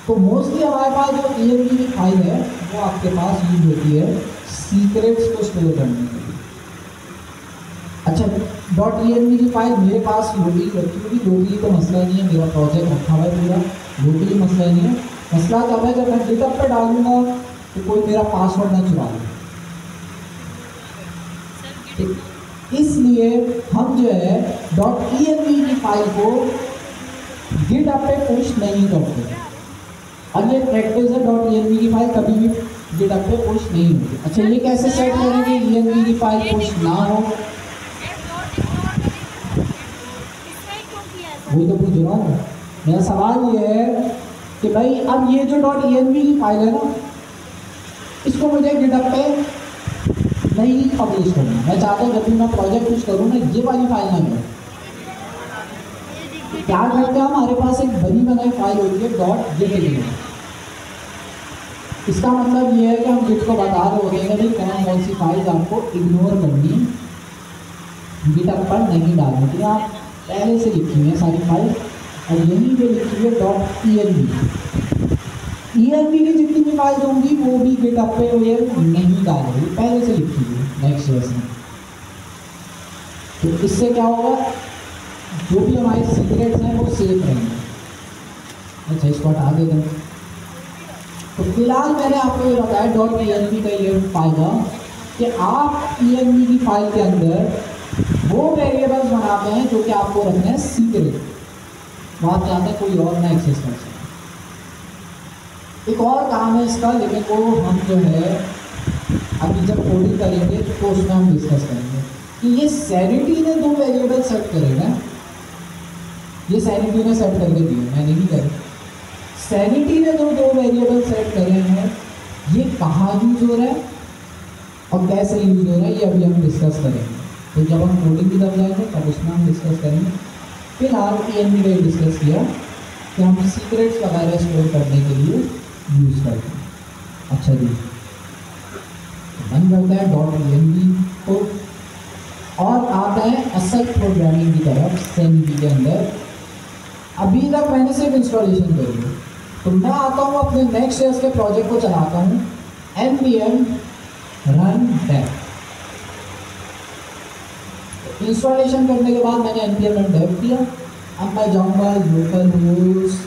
तो मोस्टली हमारे पास जो env की फाइल है वो आपके पास यूज होती है सीक्रेट्स को स्टोर करने के लिए। अच्छा, .env की फाइल मेरे पास लोकली रखी होगी। लोकली तो मसला नहीं है, मेरा प्रोजेक्ट रखा हुआ है पूरा, लोकली मसला नहीं है। मसला कब है? जब मैं गिटहब पे डालूंगा तो कोई मेरा पासवर्ड ना चुरा ले। इसलिए हम जो है .env की फाइल को गिटहब पे पुश नहीं करते। और ये प्रैक्टिस है, .env की फाइल कभी भी गिटहब पे पुश नहीं होती। अच्छा, ये कैसे सेट करेंगे env की फाइल पुश ना हो? वही तो पूछ रहा हूँ। मेरा सवाल ये है कि भाई अब ये जो .env की फाइल है ना, इसको मुझे गिटहब पे नहीं पब्लिश करना। मैं चाहता हूँ जब भी मैं प्रोजेक्ट कुछ करूँ ना, ये वाली फाइल ना मिले। क्या करते हैं, हमारे पास एक बनी बनाई फाइल होती है .get इसका मतलब ये है कि हम गिट को बता रहे होते हैं कि कौन कौन सी फाइल्स आपको इग्नोर करनी है, गिटअप पर नहीं डालनी थी। आप पहले से लिखी हुई है सारी फाइल और यहीं पे लिखी है .env की जितनी भी फाइल्स होंगी वो भी गिटअप पे ये नहीं डालेगी, पहले से लिखी हुई है नेक्स्ट ईयर में। तो इससे क्या होगा, जो भी हमारे सीक्रेट्स हैं वो सेफ रहेंगे। अच्छा, इसको हटा देते हैं। तो फिलहाल मैंने आपको ये बताया .env का ये फायदा कि आप env की फाइल के अंदर वो वेरिएबल्स बनाते हैं जो कि आपको रखना है सीक्रेट, वो आप चाहते हैं कोई और ना एक्सेस कर सके। एक और काम है इसका, लेकिन वो हम जो है अभी जब कोडिंग करेंगे तो उसमें हम डिस्कस करेंगे कि ये सैनिटी ने दो वेरिएबल सेट करेगा। ये सैनिटी ने सेट करके दिए, मैंने नहीं करे। सैनिटी ने दो वेरिएबल सेट करे हैं, ये कहाँ यूज हो रहा है और कैसे यूज हो रहा है ये अभी हम डिस्कस करेंगे। तो जब हम कोडिंग की तरफ जाएंगे तब उसमें हम डिस्कस करेंगे। फिलहाल env ने डिस्कस किया कि हम सीक्रेट्स वगैरह स्टोर करने के लिए यूज़ करते हैं। अच्छा जी, बन करता है .env को और आता है असल प्रोग्रामिंग की तरफ सैनिटी के अंदर। अभी तक मैंने सिर्फ इंस्टॉलेशन करी है, तो मैं आता हूँ अपने नेक्स्ट ईयर के प्रोजेक्ट को चलाता हूँ npm run dev। इंस्टॉलेशन करने के बाद मैंने npm run dev किया। अब मैं जाऊँगा लोकल होस्ट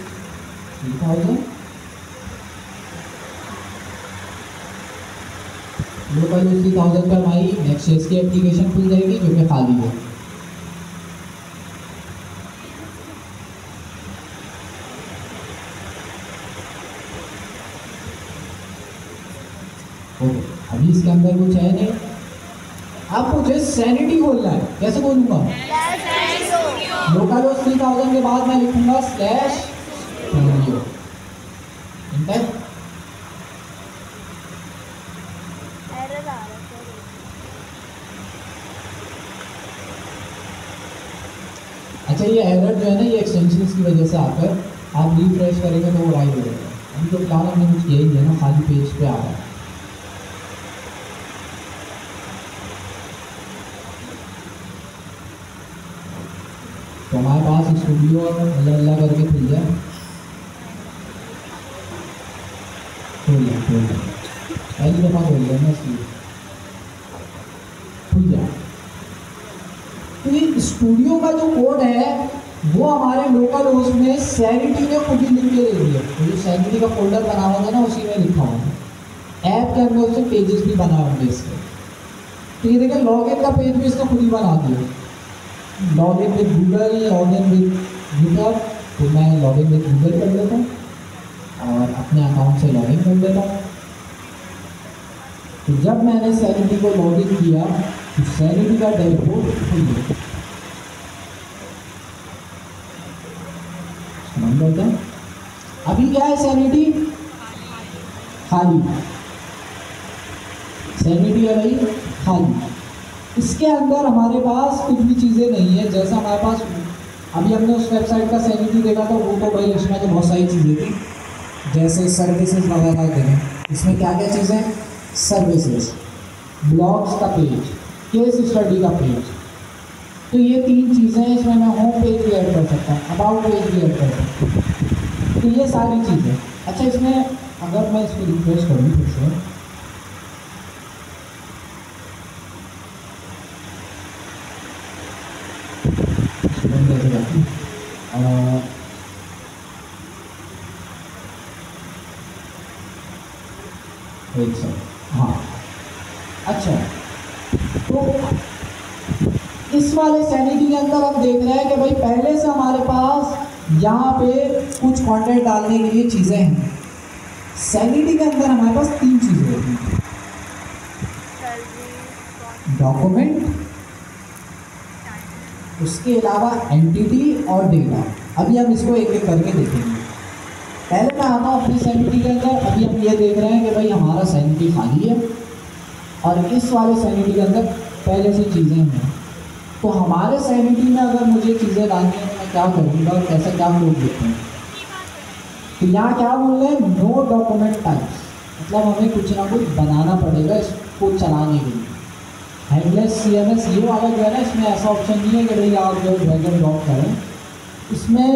3000, लोकल होस्ट 3000 पर हमारी नेक्स्ट ईयर की एप्लीकेशन खुल जाएगी जो कि खाली है। अभी इसके अंदर कुछ है नहीं। अब मुझे सैनिटी खोलना है, कैसे खोलूंगा? लोकल होस्ट 3000 के बाद मैं लिखूंगा /studio। अच्छा, ये एरर जो है ना ये एक्सटेंशंस की वजह से आकर आप रिफ्रेश करेंगे तो वो राइट हो जाएगा। हम तो फिलहाल हमने कुछ किया ही है ना, खाली पेज पे आ रहा है। तो हमारे पास स्टूडियो अल्लाह करके खुल जाए, पहली दफ़ा खोल लिया ना इसलिए खुल जाए। तो ये स्टूडियो का जो कोड है वो हमारे लोकल होस्ट में सैनिटी ने खुद ही लिख के दे दिया। तो जो सैनिटी का फोल्डर बना हुआ था ना उसी में लिखा हुआ है। ऐप के अंदर उससे पेजेस भी बना होंगे इसके। तो ये देखिए लॉगिन का पेज भी इसने खुद ही बना दिया, login with Google, login with GitHub. तो मैं लॉगिन विद गूगल कर लेता हूँ और अपने अकाउंट से लॉगिन कर देता हूँ। तो जब मैंने सैनिटी को लॉगिन किया तो सैनिटी का डैशबोर्ड खुल गया। अभी क्या है, सैनिटी खाली, सैनिटी है भाई खाली। इसके अंदर हमारे पास कुछ भी चीज़ें नहीं है। जैसा हमारे पास अभी हमने उस वेबसाइट का सैनिटी देखा था, वो तो भाई इसमें तो बहुत सारी चीज़ें थी, जैसे सर्विसेज वगैरह देखें। इसमें क्या क्या चीज़ें, सर्विसेज, ब्लॉग्स का पेज, केस स्टडी का पेज। तो ये तीन चीज़ें हैं। इसमें मैं होम पेज भी ऐड कर सकता हूँ, अबाउट पेज भी ऐड कर सकता हूँ। तो ये सारी चीज़ें। अच्छा, इसमें अगर मैं इसको रिफ्रेश करूँ फिर से, हाँ अच्छा, तो इस वाले सैनिटी के अंदर हम देख रहे हैं कि भाई पहले से हमारे पास यहाँ पे कुछ कंटेंट डालने के लिए चीज़ें हैं। सैनिटी के अंदर हमारे पास तीन चीज़ें होती हैं, डॉक्यूमेंट, उसके अलावा एंटिटी और डेटा। अभी हम इसको एक एक करके देखेंगे। पहले मैं आता हूँ अपनी सैनिटी के अंदर। अभी हम ये देख रहे हैं कि भाई हमारा सैनिटी खाली है और इस वाले सैनिटी के अंदर पहले से चीज़ें हैं। तो हमारे सैनिटी में अगर मुझे चीज़ें डालनी है तो मैं क्या करूँगा और कैसे क्या कोड लिखूँ। तो यहाँ क्या बोल रहे हैं, नो डॉक्यूमेंट टाइप्स। मतलब हमें कुछ ना कुछ बनाना पड़ेगा इसको चलाने के लिए। हेडलेस CMS ये वाला जो है ना, इसमें ऐसा ऑप्शन नहीं है कि भाई आप जो ड्रैग एंड ड्रॉप करें। इसमें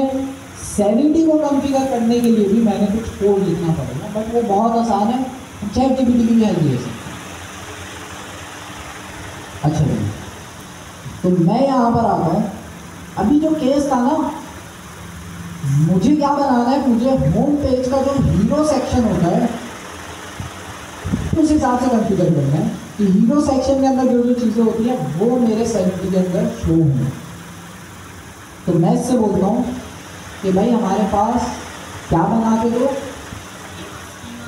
सैनिटी को कॉन्फ़िगर करने के लिए भी मैंने कुछ कोड लिखना पड़ेगा, बट वो बहुत आसान है, ChatGPT की भी हेल्प ले सकते हैं। अच्छा भाई, तो मैं यहाँ पर आता हूँ। अभी जो केस था ना, मुझे क्या बनाना है, मुझे होम पेज का जो हीरो सेक्शन होता है उस हिसाब से कॉन्फ़िगर करना है कि हीरो सेक्शन के अंदर जो जो चीज़ें होती हैं वो मेरे सैनिटी के अंदर शो हों। तो मैं इससे बोलता हूँ कि भाई हमारे पास क्या बना के दो,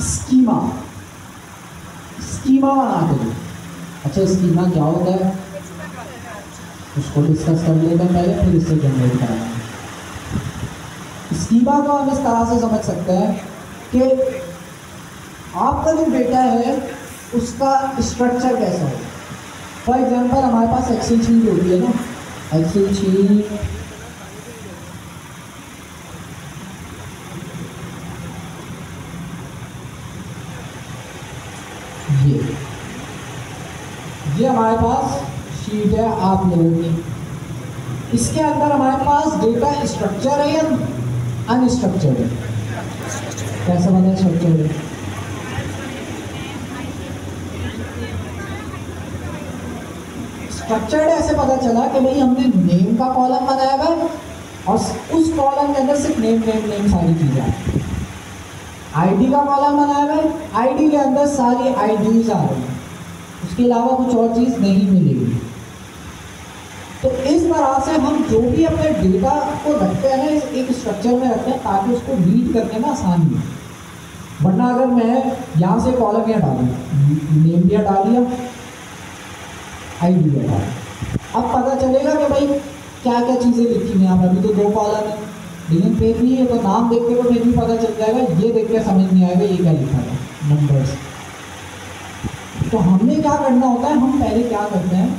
स्कीमा बना के दो। अच्छा, स्कीमा क्या होता है उसको डिस्कस कर लेते हैं पहले, फिर इससे जनरेट कराएंगे। स्कीमा को हम इस तरह से समझ सकते हैं कि आपका जो डेटा है उसका स्ट्रक्चर कैसा हो। फॉर एग्जांपल हमारे पास एक्सेल शीट होती है ना, एक्सेल शीट ये हमारे पास शीट है आप लोगों की। इसके अंदर हमारे पास डेटा स्ट्रक्चर है या अनस्ट्रक्चर्ड है? कैसा बना स्ट्रक्चर है? स्ट्रक्चर्ड ऐसे पता चला कि भाई हमने नेम का कॉलम बनाया हुआ है और उस कॉलम के अंदर सिर्फ नेम सारी चीजें आती। आईडी का कॉलम बनाया हुआ है, आईडी के अंदर सारी आईडीज आ रही हैं, उसके अलावा कुछ और चीज नहीं मिलेगी। तो इस तरह से हम जो भी अपने डेटा को रखते हैं ना, एक स्ट्रक्चर में रखते हैं ताकि उसको रीड करने में आसानी हो। वरना अगर मैं यहाँ से कॉलम यहाँ डालूँ, नेम भी हटा दिया, आईडी भी हटा दिया, अब पता चलेगा कि भाई क्या क्या चीज़ें लिखी हैं यहाँ पर। अभी तो 2 कॉलम है, लेकिन फिर भी है तो नाम देख के तो फिर भी पता चल जाएगा, ये देख के समझ नहीं आएगा ये क्या लिखा है, नंबर्स। तो हमें क्या करना होता है, हम पहले क्या करते हैं,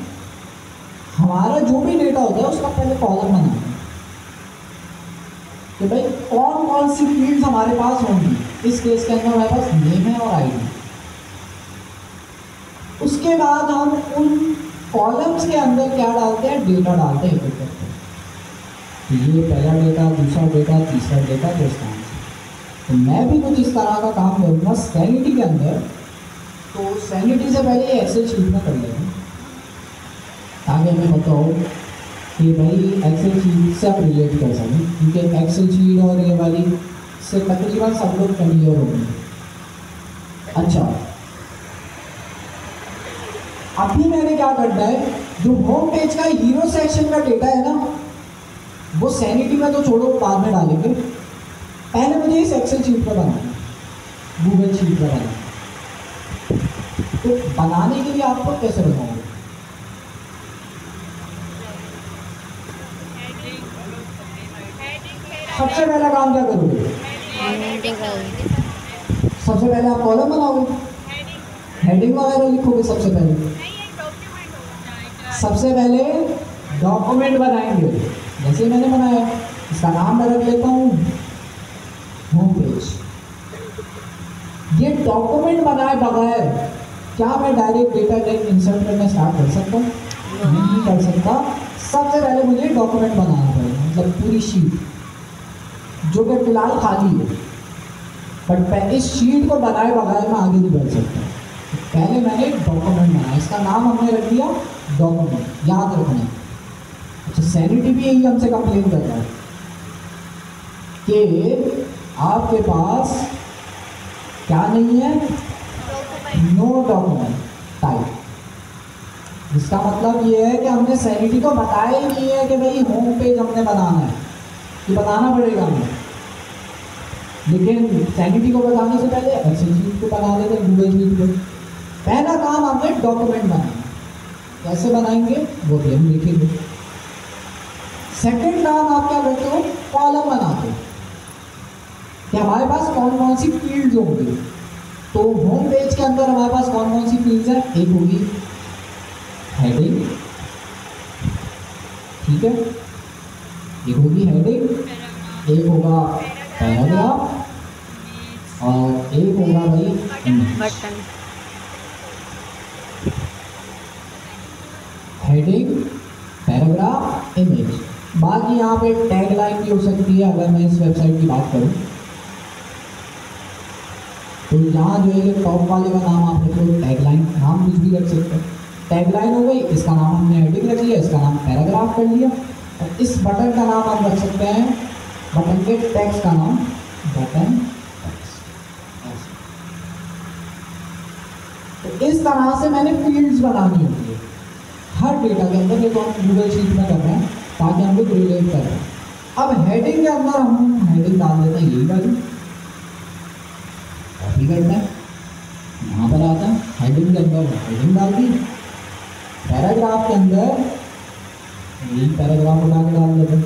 हमारा जो भी डेटा होता है उसका पहले कॉलम बनाते हैं कि भाई कौन कौन सी फील्ड्स हमारे पास होंगी। इस केस के अंदर हमारे पास नेम है और आईडी। उसके बाद हम उन कॉलम्स के अंदर क्या डालते हैं, डेटा डालते हैं एक करके। तो ये पहला डेटा, दूसरा डेटा, तीसरा डेटा, चौथा। तो मैं भी कुछ इस तरह का काम करूँगा सैनिटी के अंदर। तो सैनिटी से पहले एक्सेल शीट में कर लेंगे ताकि हमें पता हो कि भाई एक्सेल शीट से आप रिलेट कर सकें, क्योंकि एक्सेल शीट और ये वाली से तकरीबन सब लोग फैमिलियर होंगे। अच्छा, अभी मैंने क्या करना है, जो होम पेज का हीरो सेक्शन का डेटा है ना, वो सैनिटी में तो छोड़ो, बाद में डालेंगे। पहले मुझे इस एक्सेल शीट पर बनाना, गूगल शीट पर बनाना। तो बनाने के लिए आपको कैसे बनाओगे? सबसे पहला काम क्या करोगे? सबसे पहले आप कॉलम बनाओगे, हेडिंग वगैरह लिखोगे। सबसे पहले डॉक्यूमेंट बनाएंगे, जैसे मैंने बनाया। इसका नाम मैं रख लेता हूँ होम पेज। ये डॉक्यूमेंट बनाए बगैर क्या मैं डायरेक्ट डेटा टाइप इंसर्ट करना स्टार्ट कर सकता हूँ? नहीं कर सकता। सबसे पहले मुझे डॉक्यूमेंट बनाना पड़ेगा, मतलब पूरी शीट जो कि फिलहाल खाली है, बट इस शीट को बनाए बगैर मैं आगे नहीं बढ़ सकता। पहले मैंने एक डॉक्यूमेंट बनाया, इसका नाम हमने रख दिया डॉक्यूमेंट, याद रखना है। अच्छा, सैनिटी भी यही हमसे कंप्लेन कर रहा है कि आपके पास क्या नहीं है, नो डॉक्यूमेंट टाइप। जिसका मतलब ये है कि हमने सैनिटी को बताया ही नहीं है कि भाई होम पेज हमने बनाना है, ये बताना पड़ेगा हमें। लेकिन सैनिटी को बताने से पहले एक्सेल शीट को बना लेते हैं, गूगल शीट को। पहला काम हमने डॉक्यूमेंट बनाना, कैसे बनाएंगे वो भी हम लिखेंगे। सेकंड काम आप क्या करते हो, कॉलम बनाते हो कि हमारे पास कौन कौन सी फील्ड्स होंगी। तो होम पेज के अंदर हमारे पास कौन कौन सी फील्ड्स हैं, एक होगी हेडिंग, ठीक है, एक होगी हेडिंग, एक होगा पैराग्राफ और एक होगा भाई image. Button heading, paragraph, image. बाकी यहाँ पे टैग लाइन भी हो सकती है। अगर मैं इस वेबसाइट की बात करूँ तो यहाँ जो है ये टॉप वाले का नाम आप रख लो टैग लाइन, नाम कुछ भी रख सकते हैं। टैग लाइन हो गई, इसका नाम हमने हेडिंग रख लिया, इसका नाम पैराग्राफ कर लिया। और इस बटन का नाम आप रख सकते हैं, बटन के टेक्स्ट का नाम बटन टेक्स्ट। तो इस तरह से मैंने फील्ड्स बनानी होती है हर डेटा के अंदर। ये तो हम गूगल शीट में कर रहे हैं ताकि हम लोग रिलेट कर रहे हैं। अब हेडिंग के अंदर हम हेडिंग डाल देते हैं, यही वैल्यू कॉपी करते हैं, यहाँ पर आता है हेडिंग के अंदर हेडिंग डाल दी। पैराग्राफ के अंदर यही पैराग्राफ उठा के डाल देते हैं,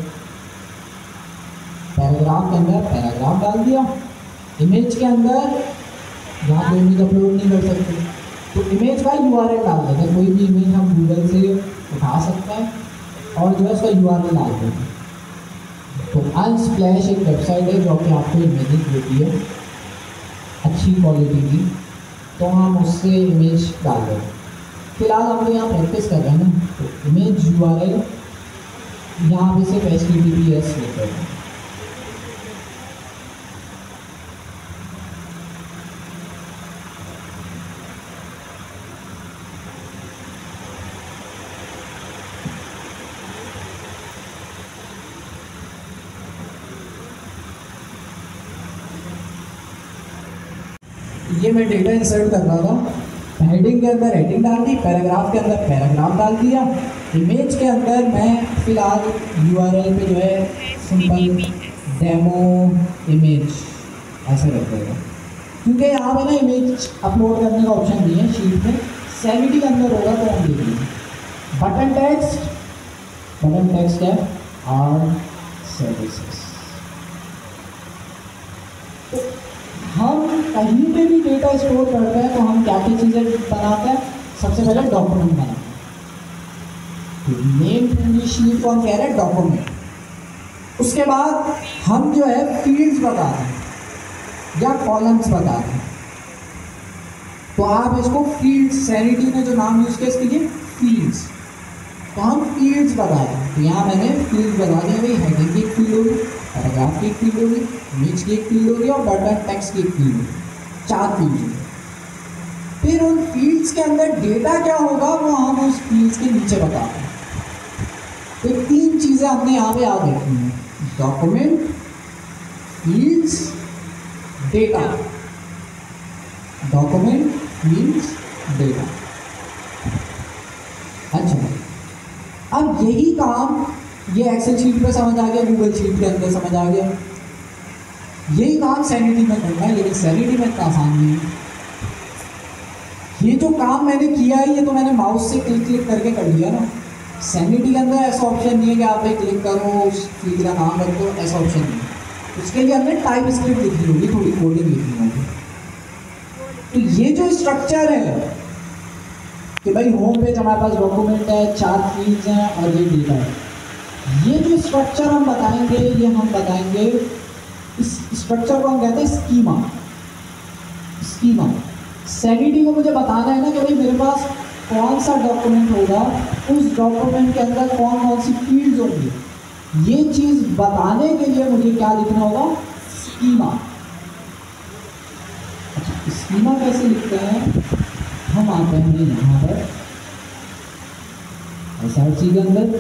पैराग्राफ के अंदर पैराग्राफ डाल दिया। इमेज के अंदर यहाँ पे इमेज अपलोड नहीं कर सकते तो इमेज का URL डाल देते हैं। कोई भी इमेज हम गूगल से उठा सकते हैं और जो है उसका URL डाल देते हैं। तो अनस्प्लैश एक वेबसाइट है जो कि आपको इमेजेस देती है अच्छी क्वालिटी की, तो हम उससे इमेज डाल देते हैं। फिलहाल हम लोग यहाँ प्रैक्टिस कर रहे हैं ना, तो इमेज URL यहाँ पे सिर्फ HTTPS लिखते हैं। ये मैं डेटा इंसर्ट कर रहा था। हेडिंग के अंदर हेडिंग डाल दी, पैराग्राफ के अंदर पैराग्राफ डाल दिया। इमेज के अंदर मैं फिलहाल URL पे जो है सिंपल डेमो इमेज ऐसे रख देगा, क्योंकि यहाँ पे ना इमेज अपलोड करने का ऑप्शन नहीं है शीट में। सैनिटी के अंदर होगा तो हम देखेंगे। बटन टेक्स्ट है आर सर्विसेज। हम कहीं पे भी डेटा स्टोर करते हैं तो हम क्या क्या चीज़ें बनाते हैं? सबसे पहले डॉक्यूमेंट बनाते हैं। तो मेन पूरी शीट को हम कह रहे हैं डॉक्यूमेंट। उसके बाद हम जो है फील्ड्स बताते हैं या कॉलम्स बताते हैं। तो आप इसको फील्ड्स, सैनिटी ने जो नाम यूज़ किया इसके लिए फील्ड्स, तो हम फील्ड्स बताते हैं। तो यहाँ मैंने फील्ड बता दी भाई, हेडिंग की एक फील्ड होगी, पैराग्राफ की एक फील्ड होगी, इमेज की एक फील्ड होगी और बटन टेक्स्ट की एक फील्ड होगी। 4 फील्ड होगी। फिर उन फील्ड्स के अंदर डेटा क्या होगा वो हम उस फील्ड्स के नीचे बताते हैं। तो 3 चीज़ें हमने यहाँ पे याद रखी हैं, document, fields, data. Document, fields, data. अच्छा, अब यही काम ये एक्सेल शीट पे समझ आ गया, गूगल शीट के अंदर समझ आ गया। यही काम सैनिटी में करना है, लेकिन सैनिटी में इतना आसान नहीं है। ये जो काम मैंने किया है ये तो मैंने माउस से क्लिक करके कर लिया ना। सैनिटी के अंदर ऐसा ऑप्शन नहीं है कि आप क्लिक करो उस फील्ड का नाम रखो, ऐसा ऑप्शन नहीं है। उसके लिए हमने टाइप स्क्रिप्ट लिखनी होगी, थोड़ी कोडिंग लिखनी होगी। तो ये जो स्ट्रक्चर है कि भाई होम पेज हमारे पास डॉक्यूमेंट है, 4 फील्ड्स हैं और ये डेटा है, ये जो स्ट्रक्चर हम बताएंगे ये हम बताएंगे, इस स्ट्रक्चर को हम कहते हैं स्कीमा। स्कीमा सैनिटी को मुझे बताना है ना कि भाई मेरे पास कौन सा डॉक्यूमेंट होगा, उस डॉक्यूमेंट के अंदर कौन कौन सी फील्ड्स होंगी। ये चीज़ बताने के लिए मुझे क्या लिखना होगा? स्कीमा। अच्छा, स्कीमा कैसे लिखते हैं? हम आते हैं यहाँ पर SRC के अंदर,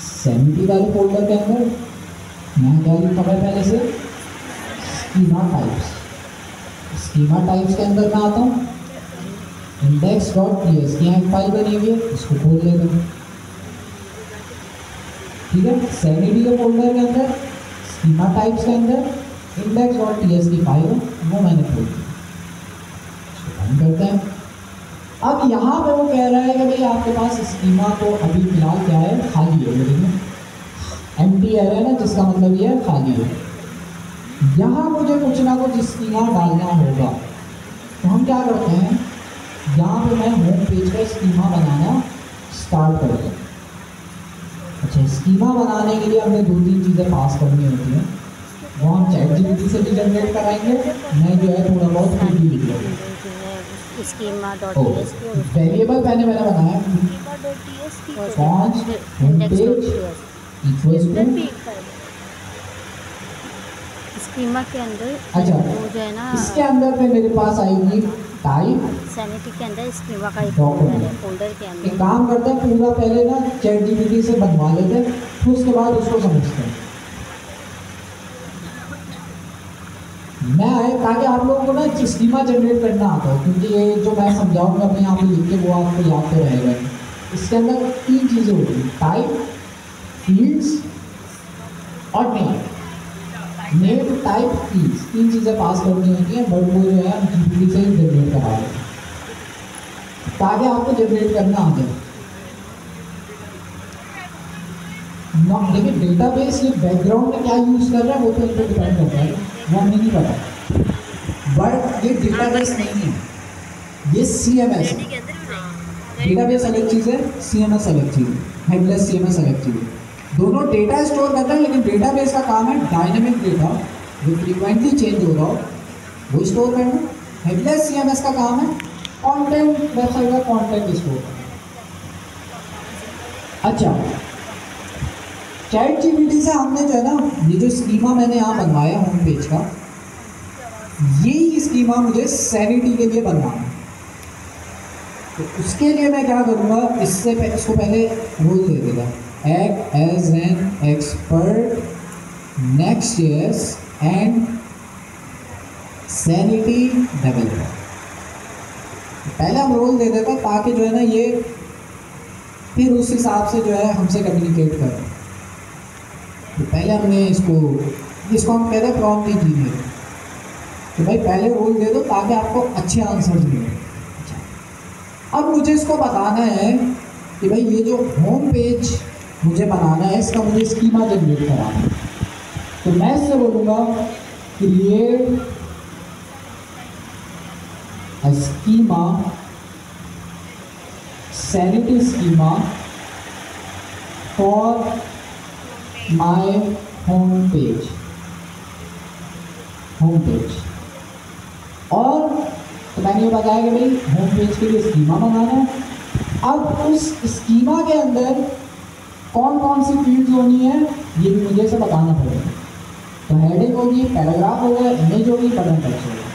सैनिटी वाले फोल्डर के अंदर यहाँ क्या लिखा है पहले से? Schema types. स्कीमा टाइप्स के अंदर मैं आता हूँ, index.ts की यहाँ एक फाइल बनी हुई है, इसको खोल लेते हैं। ठीक है, सैनिटी के फोल्डर के अंदर, स्कीमा टाइप्स के अंदर index.ts की फाइल है, वो मैंने खोल दी। करते हैं। अब यहाँ पे वो कह रहा है कि भाई आपके पास स्कीमा तो अभी फिलहाल क्या है? खाली है। देखिए एम्प्टी एरर है ना, जिसका मतलब ये है खाली है। यहाँ मुझे कुछ ना कुछ स्कीमा डालना होगा, तो हम क्या करते हैं, यहाँ पे मैं होम पेज का स्कीमा बनाना स्टार्ट करता हूँ। अच्छा, स्कीमा बनाने के लिए हमें 2-3 चीज़ें पास करनी होती हैं। वो हम ChatGPT से भी जनरेट कराएंगे, मैं जो है थोड़ा बहुत खुद भी लिख लूँगा। Schema dot o T S की और वेरिएबल मैंने बनाया font index dot homepage T S equals to, schema के अंदर अच्छा वो जो है ना इसके अंदर में मेरे पास आएगी टाइप सैनिटी के अंदर स्कीमा का एक Document। फोल्डर है, फोल्डर के एक अंदर काम करते हैं पूरा पहले ना ChatGPT से बनवा लेते हैं, फिर उसके बाद उसको समझते हैं। मैं आए ताकि आप लोगों को ना स्कीमा जनरेट करना आता हो, क्योंकि ये जो मैं समझाऊंगा अपने यहाँ पे लिख के वो आपको याद तो रहेगा। इसके अंदर 3 चीज़ें होती हैं, टाइप, फील्ड्स और नेम। नेम, टाइप, फील्ड्स, 3 चीज़ें पास करनी होती हैं, बट वो जो है हम GPT से ही जनरेट करा रहे हैं ताकि आपको जनरेट करना आ जाए। लेकिन डेटाबेस ये बैकग्राउंड में क्या यूज़ कर रहा है वो तो इन पर डिपेंड करता है, वो हमें नहीं पता। बट ये डेटाबेस नहीं है, ये CMS है। डेटाबेस अलग चीज़ है, CMS अलग चीज़ है, हेडलेस CMS अलग चीज़ है। दोनों डेटा स्टोर करता है, लेकिन डेटाबेस का काम है डायनेमिक डेटा जो फ्रीक्वेंटली चेंज हो रहा हो वो स्टोर करना। हेडलेस CMS का काम है कंटेंट, वेबसाइट का कंटेंट स्टोर करना। अच्छा, ChatGPT से हमने जो है ना ये जो स्कीमा मैंने यहाँ बनवाया होम पेज का, यही स्कीमा मुझे सैनिटी के लिए बनवाना है। तो उसके लिए मैं क्या करूँगा, इसको पहले रोल दे देगा, act as an expert Next.js and Sanity developer. पहले हम रोल दे देते हैं ताकि जो है ना ये फिर उस हिसाब से जो है हमसे कम्युनिकेट करें। तो पहले हमने इसको हम कहते हैं प्रॉम्प्ट इंजीनियर, तो भाई पहले रोल दे दो ताकि आपको अच्छे आंसर्स मिले। अच्छा, अब मुझे इसको बताना है कि भाई ये जो होम पेज मुझे बनाना है इसका मुझे स्कीमा जनरेट कराना है। तो मैं इससे बोलूँगा create a schema, sanity schema for my home page. और तो मैंने ये बताया कि भाई होम पेज के लिए स्कीमा बनाना है। अब उस स्कीमा के अंदर कौन कौन सी फील्ड्स होनी है ये भी मुझे इसे बताना पड़ेगा। तो हेडिंग होगी, पैराग्राफ होगा, इमेज होगी, बटन टेक्स्ट होगा।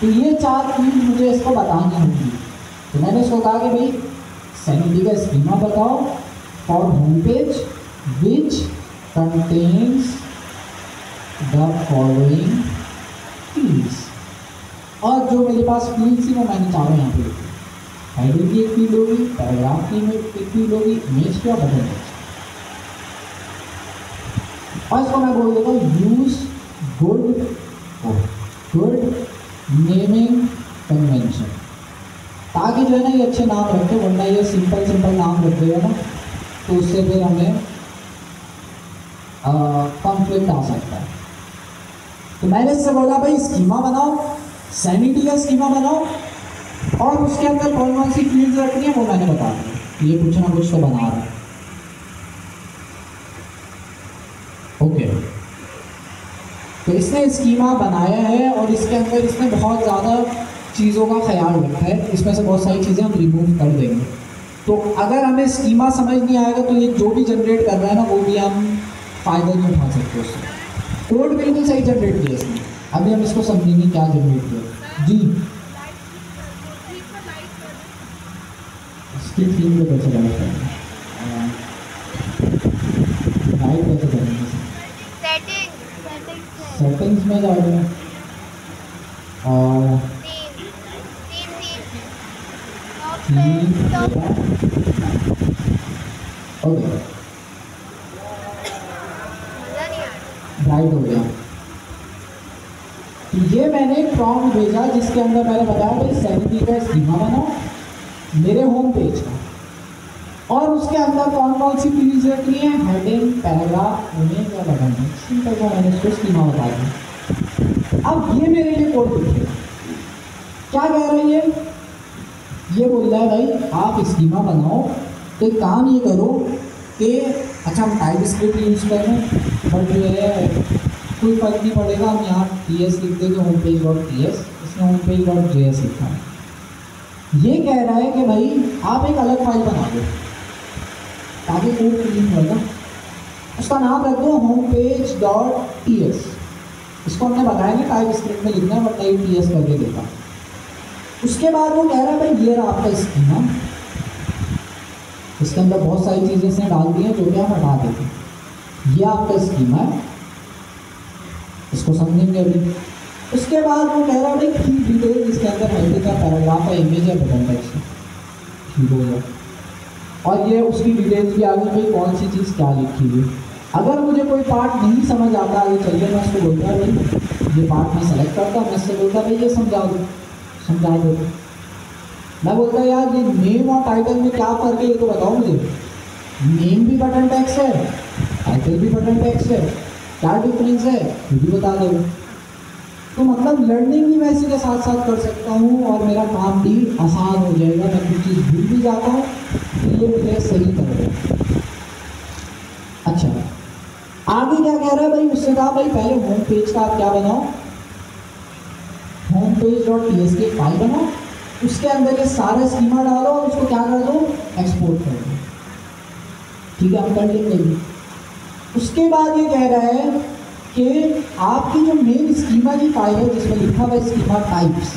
तो ये 4 फील्ड मुझे इसको बतानी होगी। तो मैंने इसको कहा कि भाई सैनिटी का स्कीमा बताओ for home page which contains the following fields. और जो मेरे पास फील्ड्स थी वो मैंने चारों यहाँ पे लिखी। हेडिंग की एक फील्ड होगी, पैराग्राफ की एक फील्ड होगी, इमेज की और बटन टेक्स्ट। और इसको मैं बोल देता हूँ यूज गुड नेमिंग कन्वेंशन, ताकि जो है ना ये अच्छे नाम रखे, वरना ये सिंपल नाम रख देगा ना तो उससे फिर हमें कॉन्फ्लिक्ट आ सकता है। तो मैंने इससे बोला भाई स्कीमा बनाओ, सैनिटी का स्कीमा बनाओ और उसके अंदर कौन कौन सी फील्ड्स रखनी है वो मैंने बता दिया। ये कुछ ना कुछ तो बना रहा है। ओके, तो इसने स्कीमा बनाया है और इसके अंदर इसने बहुत ज़्यादा चीज़ों का ख्याल रखा है। इसमें से बहुत सारी चीज़ें हम रिमूव कर देंगे। तो अगर हमें स्कीमा समझ नहीं आएगा तो ये जो भी जनरेट कर रहा है ना वो भी हम फ़ायदा नहीं उठा सकते उससे। कोड बिल्कुल सही जनरेट किया इसने। अभी हम इसको समझेंगे क्या जनरेट किया। जी, इसकी थीम को कैसे कनेक्ट करेंगे, लाइट कैसे करेंगे, सेटिंग्स में जाएंगे और ओके ब्राइट हो गया। तो ये मैंने एक प्रॉम्प्ट भेजा जिसके अंदर मैंने बताया भाई सैनिटी का स्कीमा बनाओ मेरे होम पेज का, और उसके अंदर कौन कौन सी फील्ड्स रखनी है, हेडिंग, पैराग्राफ, इमेज और बटन। सिंपल को मैंने इसको स्कीमा बता दिया। अब ये मेरे लिए कोड लिखेगा। क्या कह रहा है ये बोल रहा है भाई आप स्कीमा बनाओ। तो एक काम ये करो कि अच्छा हम टाइप स्क्रिप्ट यूज़ कर रहे हैं, बट जो है कोई फर्क नहीं पड़ेगा, हम यहाँ ts लिख देंगे होम पेज डॉट ts, इसमें होम पेज डॉट js लिखा है। ये कह रहा है कि भाई आप एक अलग फाइल बना दो ताकि कोड क्लीन होगा, उसका नाम रख दो होम पेज डॉट ts। इसको हमने बताया ना टाइप स्क्रिप्ट में लिखना है, बट टाइप ts करके देता। उसके बाद वो कह रहा है भाई ये रहा आपका स्कीमा, इसके अंदर बहुत सारी चीज़ें इसने डाल दी हैं जो कि हम हटा देते हैं। ये आपका स्कीमा है, इसको समझेंगे अभी। उसके बाद वो कह रहा है भाई की डिटेल, इसके अंदर हेडिंग का पैराग्राफ है, इमेज है, बटन टेक्स्ट है, ठीक हो गया। और ये उसकी डिटेल्स भी आ गई भाई कौन सी चीज़ क्या लिखी हुई। अगर मुझे कोई पार्ट नहीं समझ आता आगे चलिए, मैं उसको बोलता भाई ये पार्ट मैं सेलेक्ट करता, मैं इससे बोलता भाई ये समझा दो। मैं बोलता यार ये नेम और टाइटल में क्या फ़र्क है ये तो बताओ मुझे। नेम भी बटन टेक्स्ट है, टाइटल भी बटन टेक्स्ट है, क्या डिफरेंस है ये भी बता दो। तो मतलब लर्निंग भी मैं इसी के साथ साथ कर सकता हूँ और मेरा काम भी आसान हो जाएगा। मैं कुछ चीज़ भूल भी जाता हूँ तो ये मुझे सही कर देगा। अच्छा, आगे क्या कह रहा है भाई, उससे कहा भाई पहले होम पेज का आप क्या बनाओ, होम पेज डॉट ts की फाइल बनाओ, उसके अंदर ये सारा स्कीमा डालो और उसको क्या कर दो, एक्सपोर्ट कर दो। ठीक है, हम कर लेंगे। उसके बाद ये कह रहा है कि आपकी जो मेन स्कीमा की फाइल है जिसमें लिखा हुआ स्कीमा टाइप्स,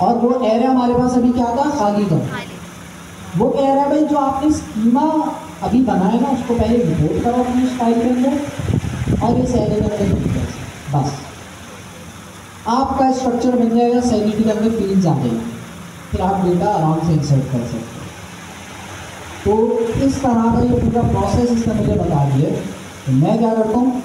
और वो एरे हमारे पास अभी क्या था, खाली था। वो कह रहा है भाई जो आपने स्कीमा अभी बनाया ना उसको पहले रिपोर्ट करो अपनी उस फाइल के अंदर और इस एरे के अंदर, बस आपका स्ट्रक्चर बन जाएगा। सैनिटी के अंदर फील्ड्स आ जाएगी, फिर आप डेटा आराम से इंसर्ट कर सकते हैं। तो इस तरह का ये पूरा प्रोसेस इसने मुझे बता दिया। तो मैं क्या करता हूँ,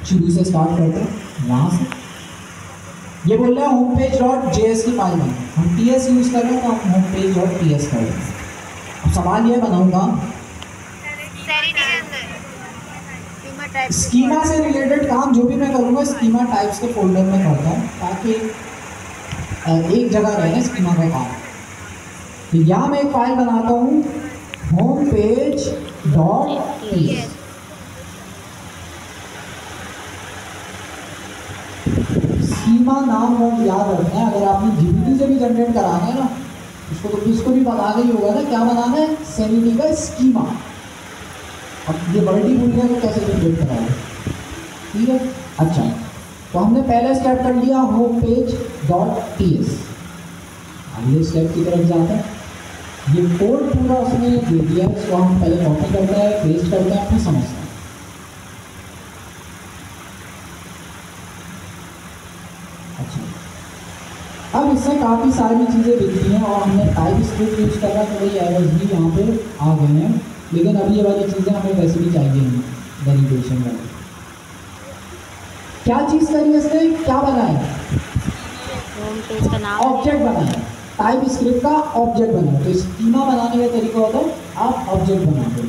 शुरू से स्टार्ट करता हूँ वहाँ से। ये बोल रहा है होम पेज डॉट जेएस की फाइल बनाए, हम टीएस यूज़ कर रहे हैं तो हम होम पेज डॉट टीएस कर रहे हैं। अब सवाल ये बनाऊँगा स्कीमा से रिलेटेड काम जो भी मैं करूँगा स्कीमा टाइप्स के फोल्डर में करता हूँ ताकि एक जगह रहे स्कीमा का काम। तो यहाँ मैं एक फाइल बनाता हूँ home page dot TS. Schema नाम वर्ड याद रखना है, अगर आपने जीपीटी से भी जनरेट कराना है ना उसको तो इसको भी बताना ही होगा ना, क्या बनाना है, सैनिटी का स्कीमा। अब ये वर्ड ही भूल गया तो कैसे जनरेट कराएंगे, ठीक है। अच्छा, तो हमने पहले स्टेप कर लिया होम पेज डॉट टीएस। अगले स्टेप की तरफ जाते हैं। ये कोड पूरा उसने दे दिया, इसको हम पहले कॉपी करते हैं, पेस्ट करते हैं, फिर समझते हैं। अच्छा, अब इससे काफ़ी सारी चीज़ें दिखती हैं और हमने टाइप स्क्रिप्ट यूज़ कर रहा तो वही एरर्स भी यहाँ पे आ गए हैं, लेकिन अभी ये वाली चीज़ें हमें वैसे भी चाहिए नहीं, वेरिफिकेशन वाली। क्या चीज़ करी इसने, क्या बनाया, होम पेज का नाम, ऑब्जेक्ट बनाया, टाइप स्क्रिप्ट का ऑब्जेक्ट बनाया। तो स्कीमा बनाने का तरीका होता है आप ऑब्जेक्ट बनाते हो,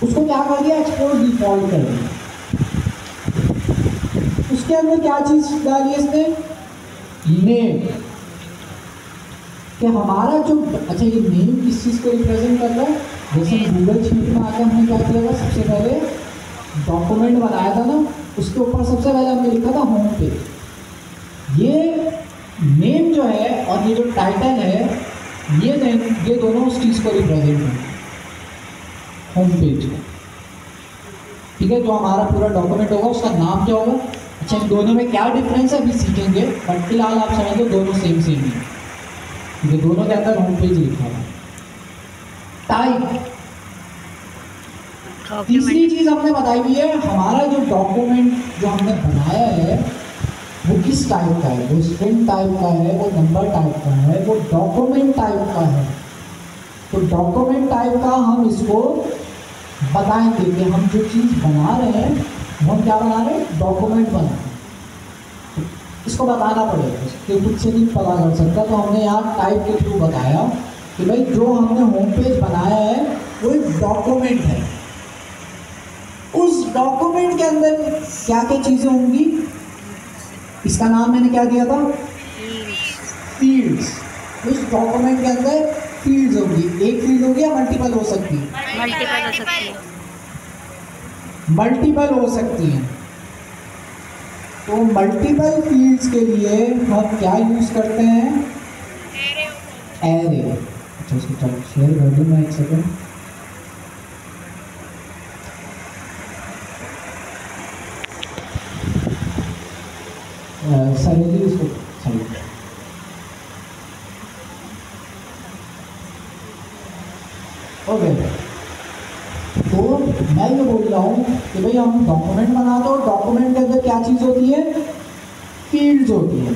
उसको क्या कर दिया, एक्सपोर्ट डिफॉल्ट कर दिया। उसके अंदर क्या चीज़ डाली इसने, नेम, कि हमारा जो, अच्छा ये नेम किस चीज़ को रिप्रेजेंट कर रहा है, जैसे गूगल शीट में आकर हमने क्या किया था, सबसे पहले डॉक्यूमेंट बनाया था ना, उसके ऊपर सबसे पहले हमने लिखा था होम पेज। ये नेम जो है और ये जो टाइटल है ये दोनों उस चीज़ को रिप्रेजेंट है, होम पेज को, ठीक है। जो हमारा पूरा डॉक्यूमेंट होगा उसका नाम क्या होगा। अच्छा, इन दोनों में क्या डिफरेंस है अभी सीखेंगे, बट फिलहाल आप समझो दोनों सेम सेम है, ये दोनों के अंदर होम पेज लिखा है। टाइप, तीसरी चीज हमने बताई हुई है, हमारा जो डॉक्यूमेंट जो हमने बनाया है वो किस टाइप का है, वो स्ट्रिंग टाइप का है, वो नंबर टाइप का है, वो डॉक्यूमेंट टाइप का है। तो डॉक्यूमेंट टाइप का हम इसको बताएंगे कि हम जो चीज़ बना रहे हैं वो हम क्या बना रहे हैं, डॉक्यूमेंट बना रहे हैं। तो इसको बताना पड़ेगा, कि खुद से नहीं पता कर सकता। तो हमने यहाँ टाइप के थ्रू बताया कि भाई जो हमने होम पेज बनाया है वो एक डॉक्यूमेंट है, उस डॉक्यूमेंट के अंदर क्या क्या चीज़ें होंगी, इसका नाम मैंने क्या दिया था, फील्ड्स। उस डॉक्यूमेंट के अंदर फील्ड्स होंगी, एक फील्ड होगी या मल्टीपल हो सकती है, मल्टीपल हो सकती है, मल्टीपल हो सकती हैं। तो मल्टीपल फील्ड्स के लिए हम क्या यूज़ करते हैं? एरे। अच्छा, इसको चलो शेयर कर दूँ मैं, एक सेकेंड। सर इसको सही। ओके, तो मैं ये बोल रहा हूँ कि भाई हम डॉक्यूमेंट बनाते हो, डॉक्यूमेंट के अंदर क्या चीज़ होती है? फील्ड्स होती है।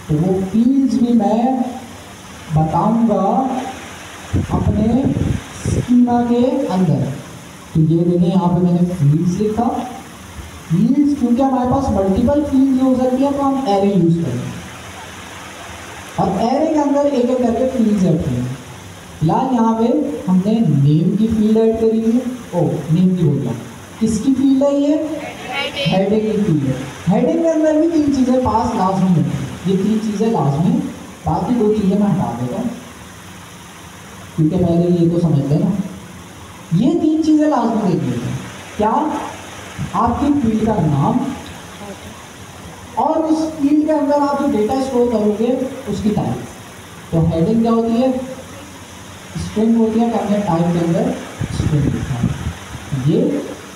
तो वो फील्ड्स भी मैं बताऊंगा अपने स्कीमा के अंदर। तो ये देखें, यहाँ पे मैंने फील्ड्स लिखा। फील्ड्स क्योंकि हमारे पास मल्टीपल फील्ड्स हो सकती है, तो हम एरे यूज करेंगे और एरे के अंदर एक एक करके फील्ड्स ऐड करेंगे। फिलहाल यहाँ पे हमने नेम की फील्ड ऐड करी है। ओ, नेम की बोलना, किसकी फील्ड है ये? हेडिंग की फील्ड है। हेडिंग के अंदर भी तीन चीज़ें पास लाजमी है, ये तीन चीज़ें लाजमी, बाकी दो चीज़ें मैं हटा देता हूँ क्योंकि पहले ये तो समझ लेना। ये तीन चीज़ें लाजमी देख लेते हैं। क्या? आपकी फील्ड का नाम और उस फील्ड के अंदर आप जो डेटा स्टोर करोगे उसकी टाइप। तो हेडिंग क्या होती है? स्ट्रिंग होती है, हमने टाइप के अंदर स्ट्रिंग लिखा है। ये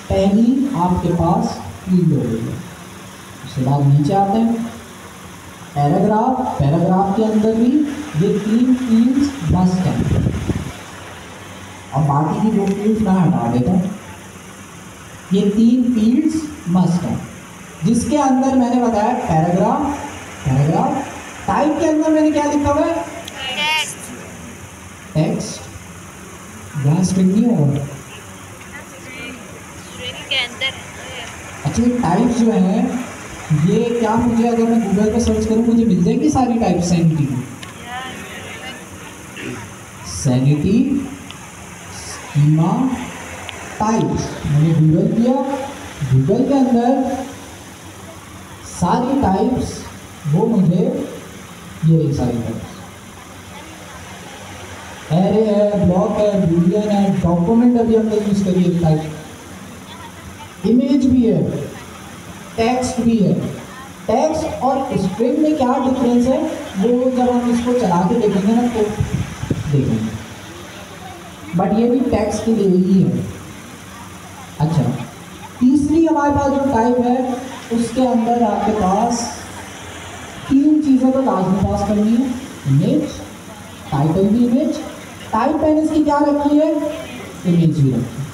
पहली आपके पास फील्ड हो गई है। उसके बाद नीचे आते हैं पैराग्राफ। पैराग्राफ के अंदर भी ये तीन फील्ड्स मस्ट हैं और बाकी की दो फील्ड्स मैं हटा देता हूँ। ये तीन फील्ड्स मस्ट हैं जिसके अंदर मैंने बताया पैराग्राफ। पैराग्राफ टाइप के अंदर मैंने क्या लिखा हुआ है? टेक्स्ट। यहाँ स्ट्रिंग नहीं होगा। अच्छा, ये टाइप्स जो हैं, ये क्या मुझे अगर मैं गूगल पे सर्च करूँ मुझे मिल जाएंगी सारी टाइप्स? Sanity, schema, types. मैंने गूगल किया, गूगल के अंदर सारी टाइप्स वो मुझे ये रही सारी टाइप्स। एरे है, ब्लॉक है, बूलियन है, डॉक्यूमेंट अभी हमने यूज करी है टाइप, इमेज भी है, टेक्स्ट भी है। टेक्स्ट और स्ट्रिंग में क्या डिफरेंस है वो जब हम इसको चला के देखेंगे ना तो देखेंगे, बट ये भी टेक्स्ट के लिए ही है। अच्छा, तीसरी हमारे पास जो टाइप है उसके अंदर आपके पास तीन चीज़ें तो लाजमी पास करनी है। इमेज, टाइटल भी इमेज, टाइप मैंने इसकी क्या रखी है? इमेज भी रखी है।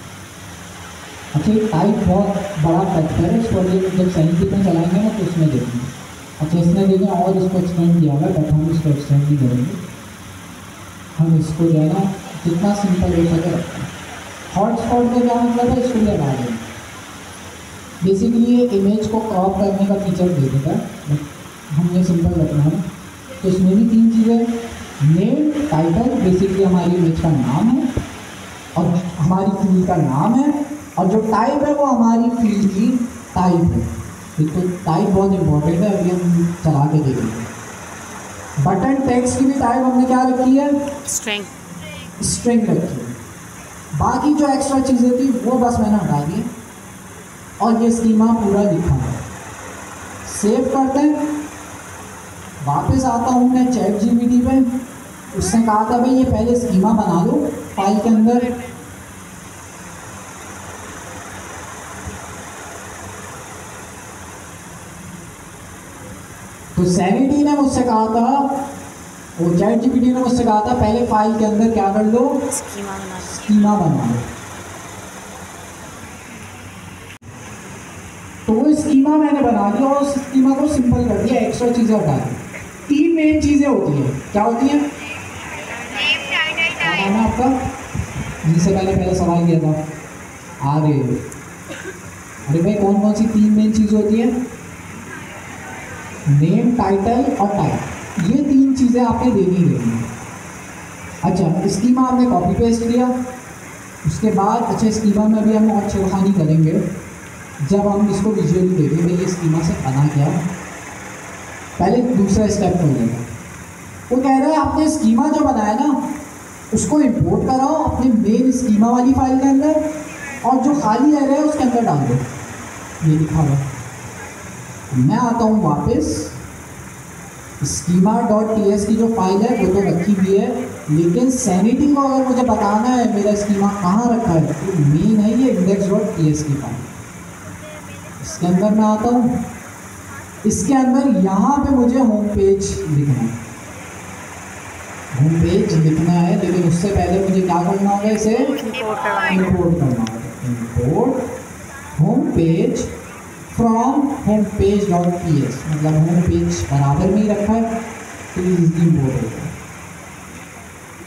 अच्छा, ये टाइप बहुत बड़ा फैक्टर है, इसको जब सैनिटी में चलाएंगे ना तो उसमें देखेंगे। अच्छा, इसने देखें और इसको एक्सटेंड किया हुआ है, बट हम इसको एक्सटेंड नहीं करेंगे। हम इसको जो है ना जितना सिंपल हो सके रखते हैं। हॉटस्पॉट का क्या मतलब है? इसको लगा देंगे। बेसिकली ये इमेज को क्रॉप करने का फीचर दे देता है, बट हमने सिंपल रखना है। तो इसमें भी तीन चीज़ें, नेम, टाइटल बेसिकली हमारी इमेज का नाम है और हमारी फील्ड का नाम है, और जो टाइप है वो हमारी फील्ड की टाइप है। तो टाइप बहुत इंपॉर्टेंट है, अभी हम चला के देखेंगे। बटन टेक्स्ट की भी टाइप हमने क्या रखी है? स्ट्रिंग। स्ट्रिंग रखी है। बाकी जो एक्स्ट्रा चीज़ें थी वो बस मैंने हटा दी और ये स्कीमा पूरा लिखा है। सेव करते हैं, वापस आता हूँ मैं चैट जीपीटी पे। उसने कहा था भाई ये पहले स्कीमा बना लो फाइल के अंदर। तो सैनिटी ने मुझसे कहा था, वो चैट जीपीटी ने मुझसे कहा था पहले फाइल के अंदर क्या कर लो? स्कीमा बना लो। तो वो स्कीमा मैंने बना दिया और उस स्कीमा को सिंपल कर दिया, एक्स्ट्रा चीज़ें हटा दी। तीन मेन चीज़ें होती हैं। क्या होती हैं? क्या नाम है आपका जिनसे पहले सवाल किया था? आ गए। अरे भाई, कौन कौन सी तीन मेन चीज़ होती है? नेम, टाइटल और टाइप। ये तीन चीज़ें आपने देनी है। अच्छा, स्कीमा आपने कॉपी पेस्ट किया। उसके बाद अच्छा, स्कीमा में भी हम और छेड़खानी करेंगे जब हम इसको विजुअली देखेंगे ये स्कीमा से बना क्या। पहले दूसरा स्टेप कर लेगा। वो कह रहा है आपने स्कीमा जो बनाया ना उसको इंपोर्ट कराओ अपने मेन स्कीमा वाली फाइल के अंदर और जो खाली एरिया है उसके अंदर डाल दो। ये लिखा हुआ मैं आता हूँ वापस, schema.ts की जो फाइल है वो तो रखी हुई है, लेकिन सैनिटी को अगर मुझे बताना है मेरा स्कीमा कहाँ रखा है, तो मेन है ये index.ts की फाइल। इसके अंदर मैं आता हूँ, इसके अंदर यहाँ पे मुझे होम पेज लिखना है, होम पेज लिखना है, लेकिन उससे पहले मुझे क्या करना होगा, इसे इंपोर्ट करवाना इंपोर्ट करना होगा। Import home page from home page dot P S, मतलब होम पेज बराबर में ही रखा है तो इंपोर्ट होगा।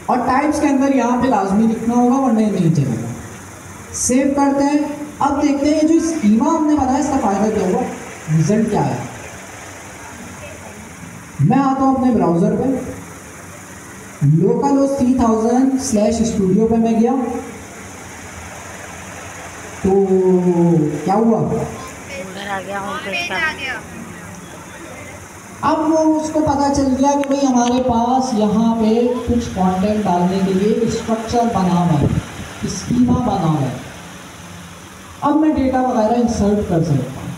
और टाइप्स के अंदर यहाँ पे लाजमी लिखना होगा वरना ये नहीं चलेगा। सेव करते हैं। अब देखते हैं जो स्कीमा हमने बनाया इसका फायदा क्या हुआ, रिजल्ट क्या है। मैं आता हूँ अपने ब्राउजर पे, लोकल होस्ट 3000/studio पे मैं गया, तो क्या हुआ, फोल्डर आ गया होम पेज का। अब वो उसको पता चल गया कि भाई हमारे पास यहाँ पे कुछ कंटेंट डालने के लिए स्ट्रक्चर बना हुआ है, स्कीमा बना हुआ है। अब मैं डेटा वगैरह इंसर्ट कर सकता हूँ,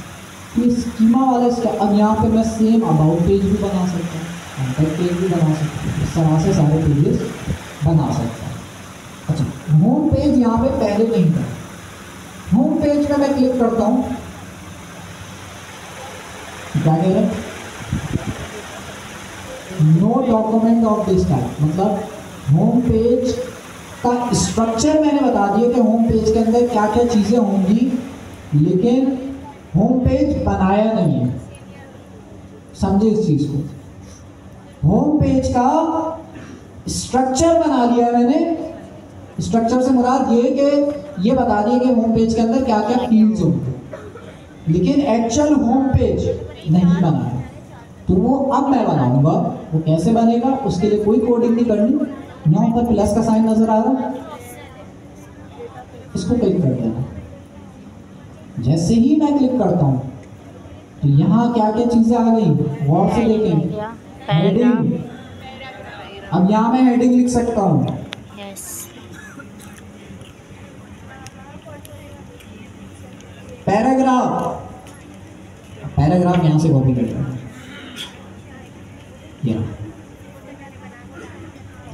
ये स्कीमा वाला इसका। अब यहाँ पे मैं सेम अबाउट पेज भी बना सकता हूँ, कॉन्टैक्ट पेज भी बना सकता हूँ, इस तरह से सारे पेजेस बना सकता हूँ। अच्छा, होम पेज यहाँ पे पहले नहीं था। होम पेज पे मैं क्लिक करता हूँ, क्या कह रहे हैं, no document of this type, मतलब होम पेज का स्ट्रक्चर मैंने बता दिया कि होम पेज के अंदर क्या क्या चीज़ें होंगी, लेकिन होम पेज बनाया नहीं है। समझे इस चीज़ को, होम पेज का स्ट्रक्चर बना लिया मैंने। स्ट्रक्चर से मुराद ये कि ये बता दिया कि होम पेज के अंदर क्या क्या फील्ड्स होंगे, लेकिन एक्चुअल होम पेज नहीं बनाया। तो वो अब मैं बनाऊंगा, वो कैसे बनेगा, उसके लिए कोई कोडिंग नहीं करनी। यहाँ पर प्लस का साइन नजर आ रहा है, इसको क्लिक कर देना। जैसे ही मैं क्लिक करता हूँ तो यहाँ क्या क्या चीजें आ गई, गौर से देखें। हेडिंग, अब यहाँ मैं हेडिंग लिख सकता हूँ, यस, पैराग्राफ, पैराग्राफ यहाँ से कॉपी कर लेना।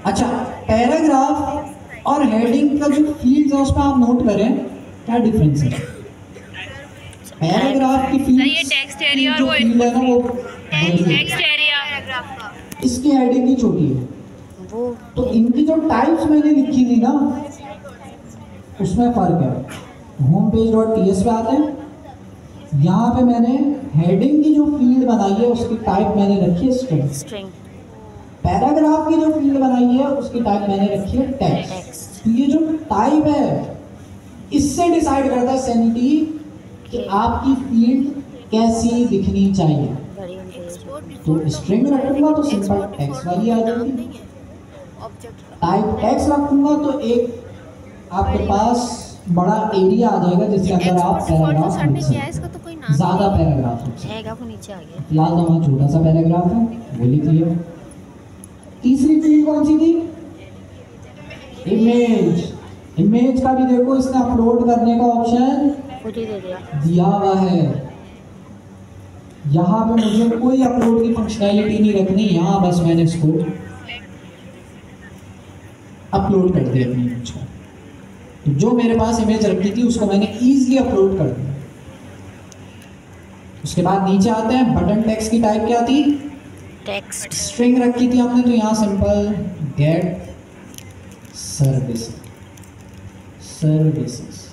अच्छा, पैराग्राफ और हेडिंग का जो फील्ड्स है उस पर आप नोट करें क्या डिफरेंस है। पैराग्राफ की फील्ड, ये टेक्स्ट एरिया और जो वो फील्ड है ना वो टेक्स्ट एरिया, इसकी हेडिंग ही छोटी है। वो तो इनकी जो टाइप्स मैंने लिखी थी ना उसमें फर्क है। Home page dot T S पे आते हैं, यहाँ पे मैंने हेडिंग की जो फील्ड बनाई है उसकी टाइप मैंने रखी है स्ट्रिंग। स्ट्रिंग, पैराग्राफ की जो फील्ड बनाई है उसकी टाइप मैंने रखी है टेक्स्ट। तो ये जो टाइप है इससे डिसाइड करता है सैनिटी कि आपकी फील्ड कैसी दिखनी चाहिए। बड़ी इंटेलिजेंट। तो स्ट्रिंग रखूंगा तो सिंपल टेक्स्ट वाली आ जाएगी, टाइप टेक्स्ट रखूंगा तो एक आपके पास बड़ा एरिया आ जाएगा जिसके अंदर आप पैराग्राफ लिख सकते हैं, ज़्यादा पैराग्राफ लिख सकते हैं। रहेगा वो नीचे आ गया। फिलहाल तो हमारा छोटा सा पैराग्राफ है वो लिख लिया। तीसरी फील्ड कौन सी थी, इमेज। इमेज का भी देखो इसने अपलोड करने का ऑप्शन खुद ही दे दिया। दिया हुआ है। यहाँ पे मुझे कोई अपलोड की फंक्शनैलिटी नहीं रखनी, यहाँ बस मैंने इसको अपलोड कर दिया अपनी इमेज को। तो जो मेरे पास इमेज रखी थी उसको मैंने इजीली अपलोड कर दिया। उसके बाद नीचे आते हैं, बटन टेक्स्ट की टाइप क्या थी, टेक्स्ट। स्ट्रिंग रखी थी हमने, तो यहाँ सिंपल गेट सर्विस सर्विसेज।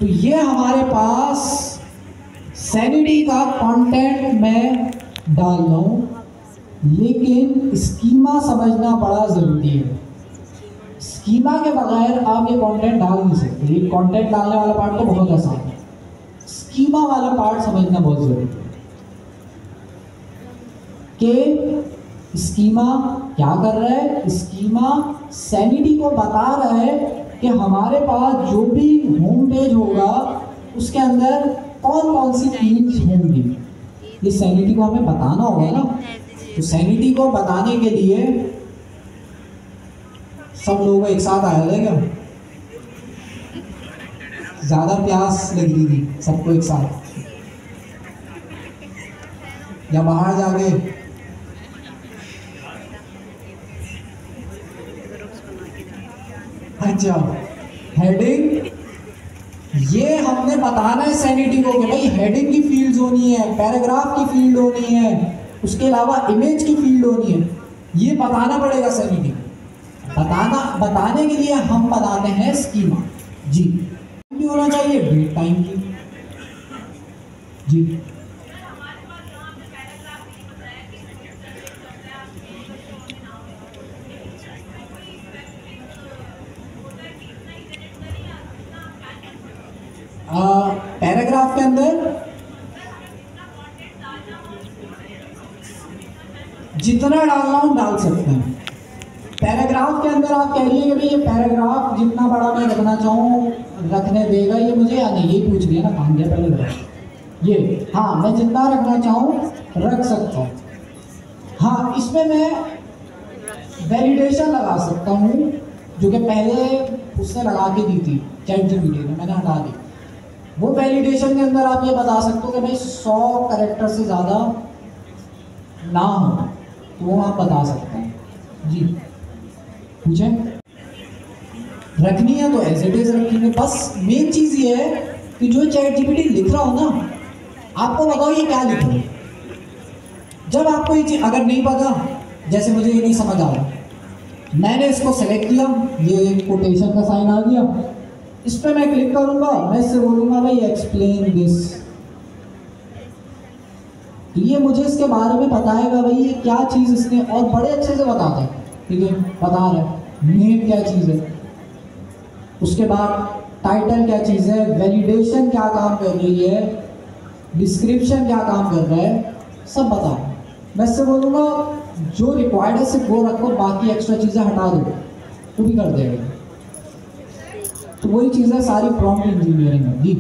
तो ये हमारे पास सैनिटी का कंटेंट मैं डाल रहा हूँ, लेकिन स्कीमा समझना बड़ा ज़रूरी है। स्कीमा के बगैर आप ये कंटेंट डाल नहीं सकते। ये कंटेंट डालने वाला पार्ट तो बहुत आसान है, स्कीमा वाला पार्ट समझना बहुत ज़रूरी है कि स्कीमा क्या कर रहा है। स्कीमा सैनिटी को बता रहा है कि हमारे पास जो भी होम पेज होगा उसके अंदर कौन कौन सी फील्ड्स होंगी, ये सैनिटी को हमें बताना होगा ना। तो सैनिटी को बताने के लिए सब लोग एक साथ आया था क्या, ज़्यादा प्यास लग रही थी सबको एक साथ। या बाहर जाके? अच्छा, हेडिंग, ये हमने बताना है सैनिटी को कि भाई हेडिंग की फील्ड होनी है, पैराग्राफ की फील्ड होनी है, उसके अलावा इमेज की फील्ड होनी है, ये बताना पड़ेगा सैनिटी। बताने के लिए हम बताते हैं स्कीमा। जी भी होना चाहिए, डेट टाइम की। जी पैराग्राफ के अंदर जितना डालना हो डाल सकते हैं। पैराग्राफ के अंदर आप कह रही है कि भाई ये पैराग्राफ जितना बड़ा मैं रखना चाहूँ रखने देगा ये मुझे, या नहीं, ये पूछ लिया ना, काम दिया पहले ये। हाँ, मैं जितना रखना चाहूँ रख सकता हूँ। हाँ, इसमें मैं वैलिडेशन लगा सकता हूँ, जो कि पहले उसने लगा के दी थी ChatGPT ने, मैंने हटा दी। वो वैलिडेशन के अंदर आप ये बता सकते हो कि भाई 100 कैरेक्टर से ज़्यादा ना हो, तो वो आप बता सकते हैं। जी पूछें, रखनी है तो एज इट इज रखेंगे। बस मेन चीज़ ये है कि जो ChatGPT लिख रहा हो ना, आपको बताओ ये क्या लिख रहा है। जब आपको ये चीज़ अगर नहीं पता, जैसे मुझे ये नहीं समझ आ रहा, मैंने इसको सेलेक्ट किया, ये कोटेशन का साइन आ गया, इस पर मैं क्लिक करूंगा, मैं इससे बोलूंगा भाई एक्सप्लेन दिस, तो ये मुझे इसके बारे में बताएगा भाई ये क्या चीज़ इसने, और बड़े अच्छे से बताता है। ठीक है, बता रहा है नेम क्या चीज़ है, उसके बाद टाइटल क्या चीज़ है, वैलिडेशन क्या काम कर रही है, डिस्क्रिप्शन क्या काम कर रहा है, सब बता। मैं इससे बोलूँगा जो रिक्वायर्ड है सिर्फ वो रखो, बाकी एक्स्ट्रा चीज़ें हटा दो, वो भी कर देगा। तो वही चीज़ें सारी प्रॉम्प्ट इंजीनियरिंग है। जी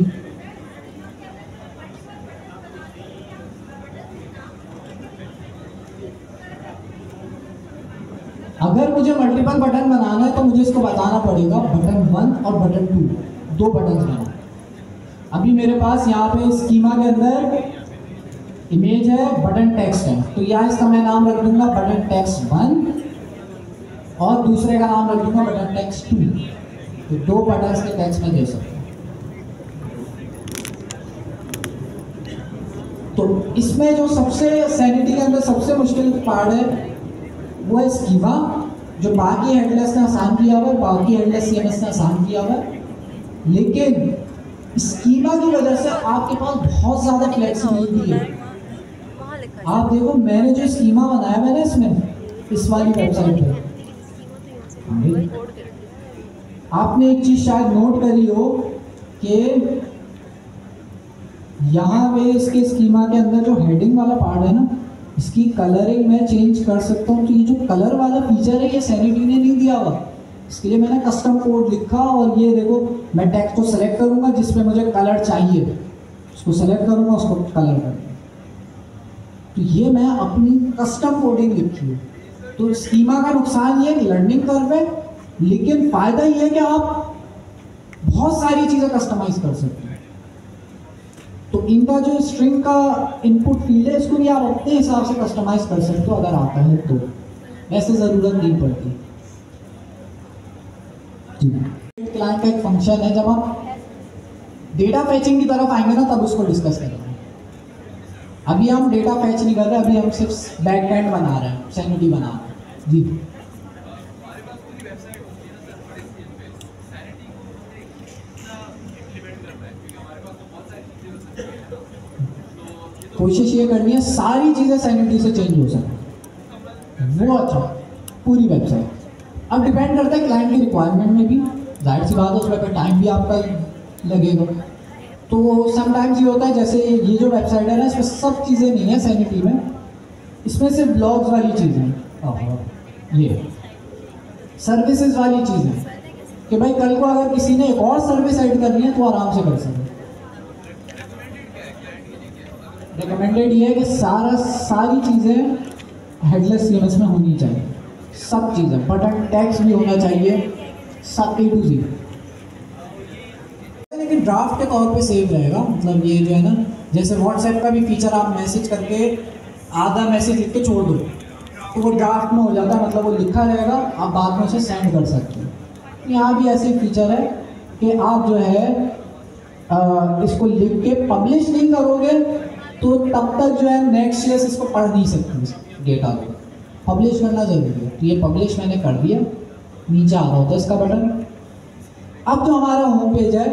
अगर मुझे मल्टीपल बटन बनाना है तो मुझे इसको बताना पड़ेगा बटन 1 और बटन 2, 2 बटन बनाना। अभी मेरे पास यहाँ पे स्कीमा के अंदर इमेज है, बटन टेक्स्ट है, तो यहाँ इसका मैं नाम रख दूंगा बटन टेक्स्ट 1 और दूसरे का नाम रख दूंगा बटन टेक्स्ट 2। तो 2 बटन के टेक्स्ट में दे सकते हैं। तो इसमें जो सबसे सैनिटी के अंदर सबसे मुश्किल पार्ट है वो है स्कीमा, जो बाकी हेडलेस ने आसान किया हुआ है, बाकी हेडलेस CMS ने आसान किया हुआ है, लेकिन स्कीमा की वजह से आपके पास बहुत ज़्यादा फ्लेक्सिबिलिटी है। आप देखो मैंने जो स्कीमा बनाया मैंने इसमें इस वाली वेबसाइट पे, आपने एक चीज़ शायद नोट करी हो कि यहाँ पे इसके स्कीमा के अंदर जो हेडिंग वाला पार्ट है ना, इसकी कलरिंग मैं चेंज कर सकता हूँ। तो ये जो कलर वाला फीचर है ये सैनिटी ने नहीं दिया हुआ, इसके लिए मैंने कस्टम कोड लिखा। और ये देखो मैं टेक्स्ट को सेलेक्ट करूँगा जिसमें मुझे कलर चाहिए, उसको सेलेक्ट करूँगा, उसको कलर कर, तो ये मैं अपनी कस्टम कोडिंग लिखी है। तो स्कीमा का नुकसान ये है कि लर्निंग कर्व है, लेकिन फ़ायदा ये है कि आप बहुत सारी चीज़ें कस्टमाइज़ कर सकते हैं। तो इनका जो स्ट्रिंग का इनपुट फील्ड है इसको भी आप अपने हिसाब से कस्टमाइज कर सकते हो अगर आता है तो, वैसे ज़रूरत नहीं पड़ती। क्लाइंट का एक फंक्शन है, जब हम डेटा फैचिंग की तरफ आएंगे ना तब उसको डिस्कस करेंगे। अभी हम डेटा फैच नहीं कर रहे, अभी हम सिर्फ बैकएंड बना रहे हैं, सैनिटी बना रहे हैं। जी कोशिश ये करनी है सारी चीज़ें सैनिटी से चेंज हो सके, वो अच्छा पूरी वेबसाइट। अब डिपेंड करता है क्लाइंट की रिक्वायरमेंट में भी, जाहिर सी बात है उसमें टाइम भी आपका लगेगा। तो समटाइम्स ये होता है, जैसे ये जो वेबसाइट है ना इसमें सब चीज़ें नहीं है सैनिटी में, इसमें सिर्फ ब्लॉग्स वाली चीज़ें, ये सर्विसेज वाली चीज़ें कि भाई कल को अगर किसी ने एक और सर्विस ऐड करनी है तो आराम से कर सके। रिकमेंडेड ये है कि सारी चीज़ें हेडलेस CMS में होनी चाहिए, सब चीज़ें, बटन टेक्स्ट भी होना चाहिए, सब A to Z, लेकिन ड्राफ्ट के तौर पे सेव रहेगा। मतलब ये जो है ना, जैसे व्हाट्सएप का भी फीचर आप मैसेज करके आधा मैसेज लिख के छोड़ दो तो वो ड्राफ्ट में हो जाता है, मतलब वो लिखा रहेगा, आप बाद में उसे सेंड कर सकते हो। यहाँ भी ऐसे फीचर है कि आप जो है इसको लिख के पब्लिश नहीं करोगे तो तब तक जो है नेक्स्ट ईयर इसको पढ़ नहीं सकते इस डेटा को। पब्लिश करना जरूरी है। तो ये पब्लिश मैंने कर दिया, नीचे आ रहा होता है इसका बटन। अब जो हमारा होम पेज है,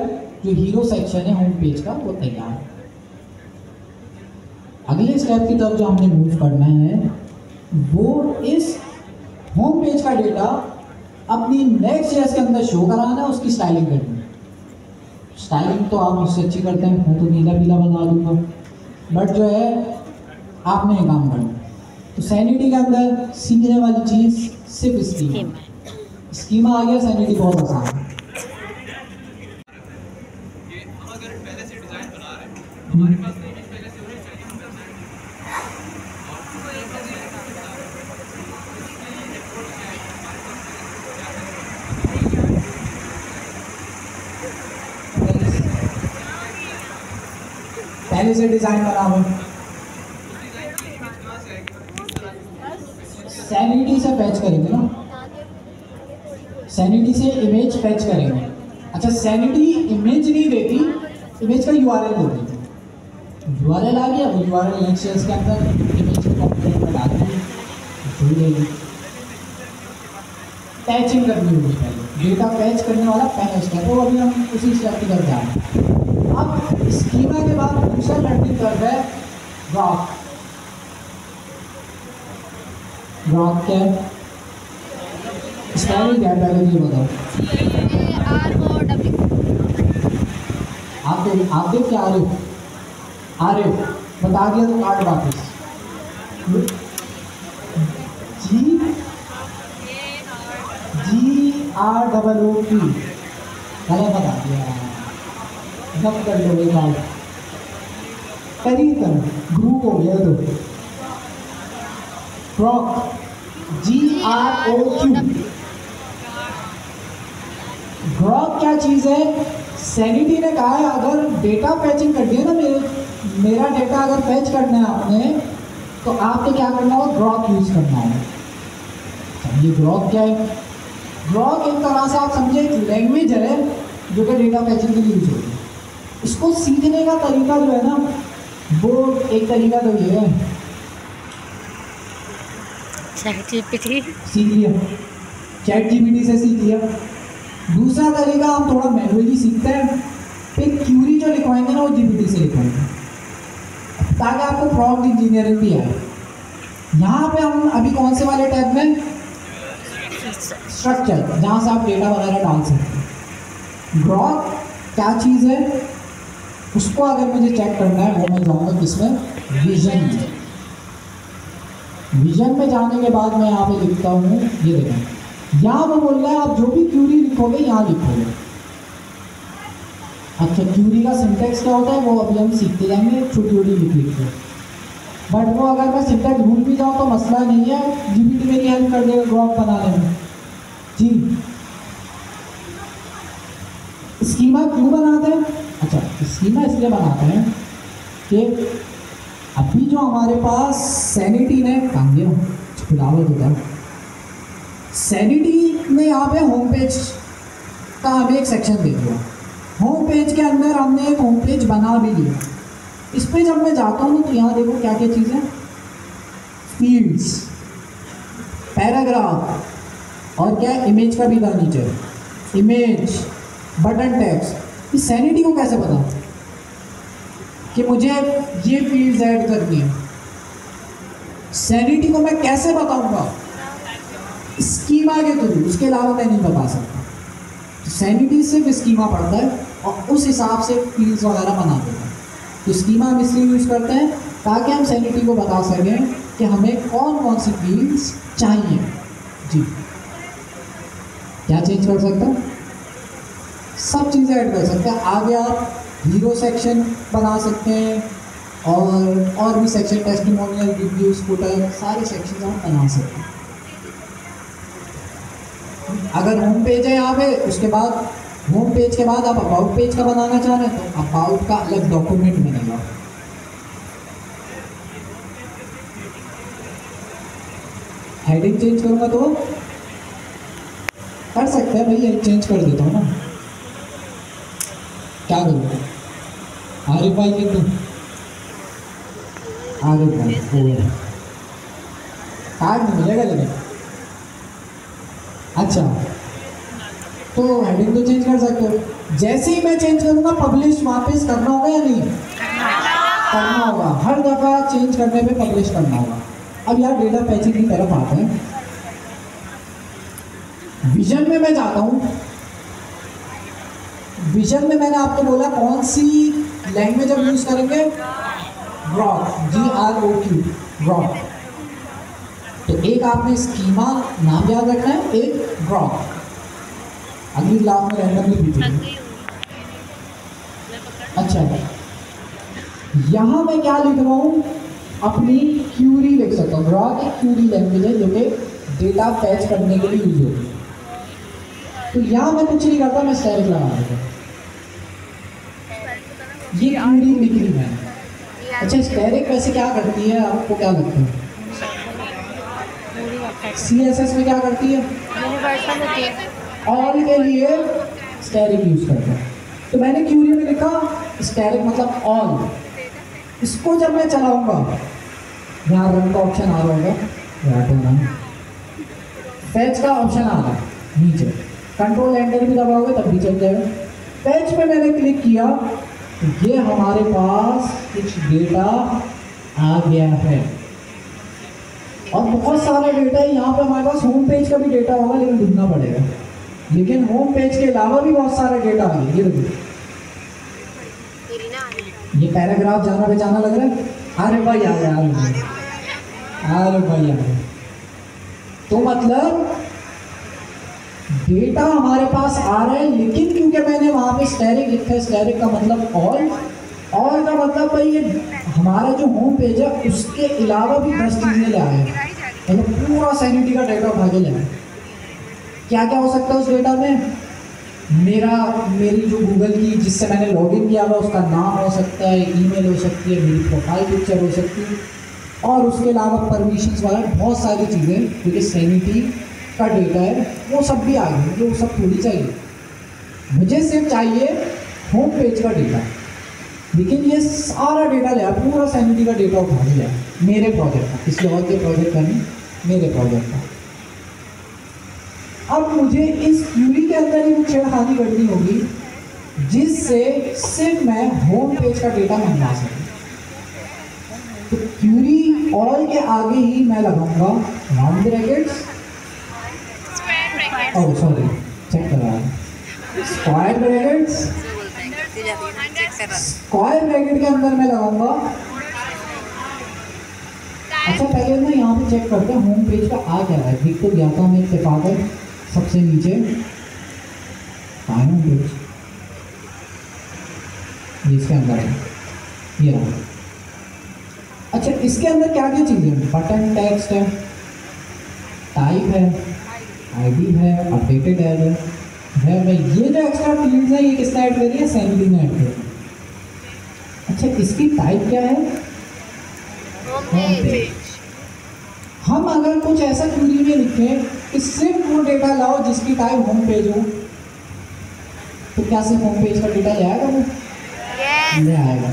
जो हीरो सेक्शन है होम पेज का, वो तैयार है। अगले स्टेप की तरफ जो हमने मूव करना है वो इस होम पेज का डेटा अपनी नेक्स्ट ईयर के अंदर शो कराना है, उसकी स्टाइलिंग करनी है। स्टाइलिंग तो आप मुझसे अच्छी करते हैं, मैं तो नीला पीला बना दूंगा, बट जो है आपने ये काम करना। तो सैनिटी के अंदर सीखने वाली चीज़ सिर्फ स्कीमा आ गया। सैनिटी बहुत आसान है। पहले से डिजाइन बना हुआ, सैनिटी से फैच करेंगे ना, सैनिटी से इमेज फैच करेंगे। अच्छा, सैनिटी इमेज नहीं देती, इमेज का यूआरएल देती है। यूआरएल आ गया, वो यूआरएल नेक्स्ट ईयर के अंदर इमेज के कंटेंट में डाल देंगे, जुड़ जाएगी। पैचिंग करनी होगी पहले, डेटा पैच करने वाला पहला स्टेप है, वो अभी हम उसी स्टेप की तरफ जा रहे हैं। अब स्कीमा के बाद दूसरा लर्निंग कर्व है ग्राफ। ग्राफ क्या है? स्पेलिंग क्या है पहले ये बताओ। आप देख क्या आ रहे हो बता दिया तो कार्ड वापस। GROOP गलत बता दिया, जब कर लो कार्ड करीब ग्रुप हो गया। तो ग्रॉक GROQ, ग्रॉक क्या चीज़ है? सैनिटी ने कहा है अगर डेटा पैचिंग कर दिया ना, मेरा डेटा अगर पैच करना है आपने, तो आपको क्या करना होगा? ग्रॉक यूज करना होगा। ये ग्रॉक क्या है? ग्रॉक एक तरह से आप समझे एक लैंग्वेज है जो कि डेटा पैचिंग के लिए यूज होती है। इसको सीखने का तरीका जो है ना, वो एक तरीका तो ये है, सीख लिया, चैट जीपीटी से सीख लिया। दूसरा तरीका हम थोड़ा मैनुअली सीखते हैं, फिर क्यूरी जो लिखवाएंगे ना वो जीपीटी से लिखवाएंगे, ताकि आपको प्रॉम्प्ट इंजीनियरिंग भी आए। यहाँ पे हम अभी कौन से वाले टैब में? स्ट्रक्चर, जहाँ से आप डेटा वगैरह डाल सकते हैं। ग्रॉक क्या चीज़ है उसको अगर मुझे चेक करना है, वो मैं जाऊँगा किसमें? विजन में। विजन में जाने के बाद मैं यहाँ पे लिखता हूँ, ये देखें, यहाँ वो बोल रहा है आप जो भी क्यूरी लिखोगे यहाँ लिखोगे। अच्छा, क्यूरी का सिंटेक्स क्या होता है वो अभी हम सीखते जाएंगे, छोटी छोटी लिख के। बट वो अगर मैं सिंटेक्स भूल भी जाऊँ तो मसला नहीं है, जीपीटी मेरी हेल्प कर देगा ग्रॉक बनाने में। जी, स्कीमा क्यों बनाते हैं? अच्छा, स्कीमा इसलिए बनाते हैं कि अभी जो हमारे पास सैनिटी ने काम दिया, खुलावत होता है, सैनिटी ने यहाँ पे होम पेज का हमें एक सेक्शन दे दिया। होम पेज के अंदर हमने एक होम पेज बना भी लिया। इस पे जब मैं जाता हूँ तो यहाँ देखो क्या क्या चीज़ें, फील्ड्स, पैराग्राफ और क्या इमेज का भी था नीचे, इमेज, बटन टैग्स। इस सैनिटी को कैसे पता कि मुझे ये फील्ड्स ऐड करनी है? सैनिटी को मैं कैसे बताऊंगा? स्कीमा के थ्रू, उसके अलावा मैं नहीं बता सकता। तो सैनिटी सिर्फ स्कीमा पढ़ता है और उस हिसाब से फील्ड्स वगैरह बना देता है। तो स्कीमा हम इसलिए यूज़ करते हैं ताकि हम सैनिटी को बता सकें कि हमें कौन कौन सी फील्ड्स चाहिए। जी, क्या चेंज कर सकते हैं? सब चीज़ें ऐड कर सकते हैं। आगे आप हीरो सेक्शन बना सकते हैं और भी सेक्शन, टेस्टिमोनियल, रिव्यूज, फुटर, सारे सेक्शन आप बना सकते हैं। अगर होम पेज है यहाँ पे, उसके बाद होम पेज के बाद आप अबाउट पेज का बनाना चाह रहे हैं तो अबाउट का अलग डॉक्यूमेंट बनेगा। हेडिंग चेंज करूँगा तो कर सकते हैं भाई, यही चेंज कर देता हूँ ना, क्या करूँ? आरिफ भाई लिख दूँ, आरिफ भाई ओ कार्ड नहीं मिलेगा लेकिन। अच्छा तो हेडिंग तो चेंज कर सकते हो। जैसे ही मैं चेंज करूँगा पब्लिश वापस करना होगा या नहीं? करना होगा, हर दफ़ा चेंज करने पे पब्लिश करना होगा। अब यार डेटा पैचिंग की तरफ आते हैं। विजन में मैं जाता हूँ। विजन में मैंने आपको बोला कौन सी लैंग्वेज हम यूज़ करेंगे? Grok, GROQ, Grok. तो एक आपने स्कीमा नाम याद रखना है, एक ग्रॉक। अगली क्लास में रैंडमली पूछेंगे। अच्छा यहाँ मैं क्या लिख रहा हूँ? अपनी क्यूरी लिख सकता हूँ। ग्रॉक एक क्यूरी लैंग्वेज है जो कि डेटा फैच करने के लिए यूज होती है। तो यहाँ मैं कुछ नहीं करता, मैं स्टैटिक लगा देता हूँ। ये क्यूरी लिख ली मैंने। अच्छा स्टैटिक वैसे क्या करती है, आपको क्या लगता है? CSS में क्या करती है? ऑल के लिए स्टैटिक यूज करता है। तो मैंने क्यूरी में लिखा स्टैटिक मतलब ऑल। इसको जब मैं चलाऊंगा, यहाँ रन का ऑप्शन आ रहा होगा, फैच का ऑप्शन आ रहा है नीचे, कंट्रोल एंटर भी दबाओगे तब भी चल जाएगा। फैच पे मैंने क्लिक किया तो ये हमारे पास कुछ डेटा आ गया है और बहुत सारा डेटा है। यहाँ पे हमारे पास होम पेज का भी डेटा होगा लेकिन ढूंढना पड़ेगा। लेकिन होम पेज के अलावा भी बहुत सारा डेटा आ गया। ये देखो, ये पैराग्राफ जाना पहचाना लग रहा है। अरे भाई आ गया, अरे भाई आ गया। तो मतलब डेटा हमारे पास आ रहा है, लेकिन क्योंकि मैंने वहां पे स्टैटिक लिखा है, स्टैटिक का मतलब ऑल, और का मतलब भाई ये हमारा जो होम पेज है उसके अलावा भी 10 चीजें ले आए, मतलब पूरा सैनिटी का डेटा उठा के ले आए। क्या क्या हो सकता है उस डेटा में? मेरी जो गूगल की जिससे मैंने लॉगिन किया हुआ उसका नाम हो सकता है, ईमेल हो सकती है, मेरी प्रोफाइल पिक्चर हो सकती है, और उसके अलावा परमिशंस वाला बहुत सारी चीज़ें जो कि सैनिटी का डेटा है वो सब भी आ गए। मुझे वो सब थोड़ी चाहिए, मुझे सिर्फ चाहिए होम पेज का डेटा। लेकिन ये सारा डेटा लिया, पूरा सैनिटी का डेटा उठा लिया मेरे प्रोजेक्ट का, किसी और के प्रोजेक्ट का नहीं, मेरे प्रोजेक्ट का। अब मुझे इस क्यूरी के अंदर ही कुछ छेड़खानी करनी होगी जिससे सिर्फ मैं होम पेज का डेटा मंगवा सकूँ। तो क्यूरी ऑल के आगे ही मैं लगाऊंगा round brackets, oh sorry check कर रहा है, स्क्वायर ब्रैकेट्स, स्क्वायर ब्रैकेट के अंदर मैं लगाऊंगा। अच्छा पहले ना यहाँ पे चेक करते हैं होम पेज का आ क्या है। दिख तो गया था हमें इत्तेफाकन सबसे नीचे होम पेज, इसके अंदर है ये रहा। अच्छा इसके अंदर क्या क्या चीज़ें हैं? बटन, टेक्स्ट है, टाइप है, आईडी है, अपडेटेड है भाई। ये जो एक्स्ट्रा फील्ड्स हैं ये किसने ऐड करी है? सैनिटी ने ऐड करी है। अच्छा इसकी टाइप क्या है? Home page. हम अगर कुछ ऐसा क्वेरी में लिखें कि सिर्फ वो डेटा लाओ जिसकी टाइप होम पेज हो, तो क्या सिर्फ होम पेज का डेटा ले आएगा वो? ले आएगा।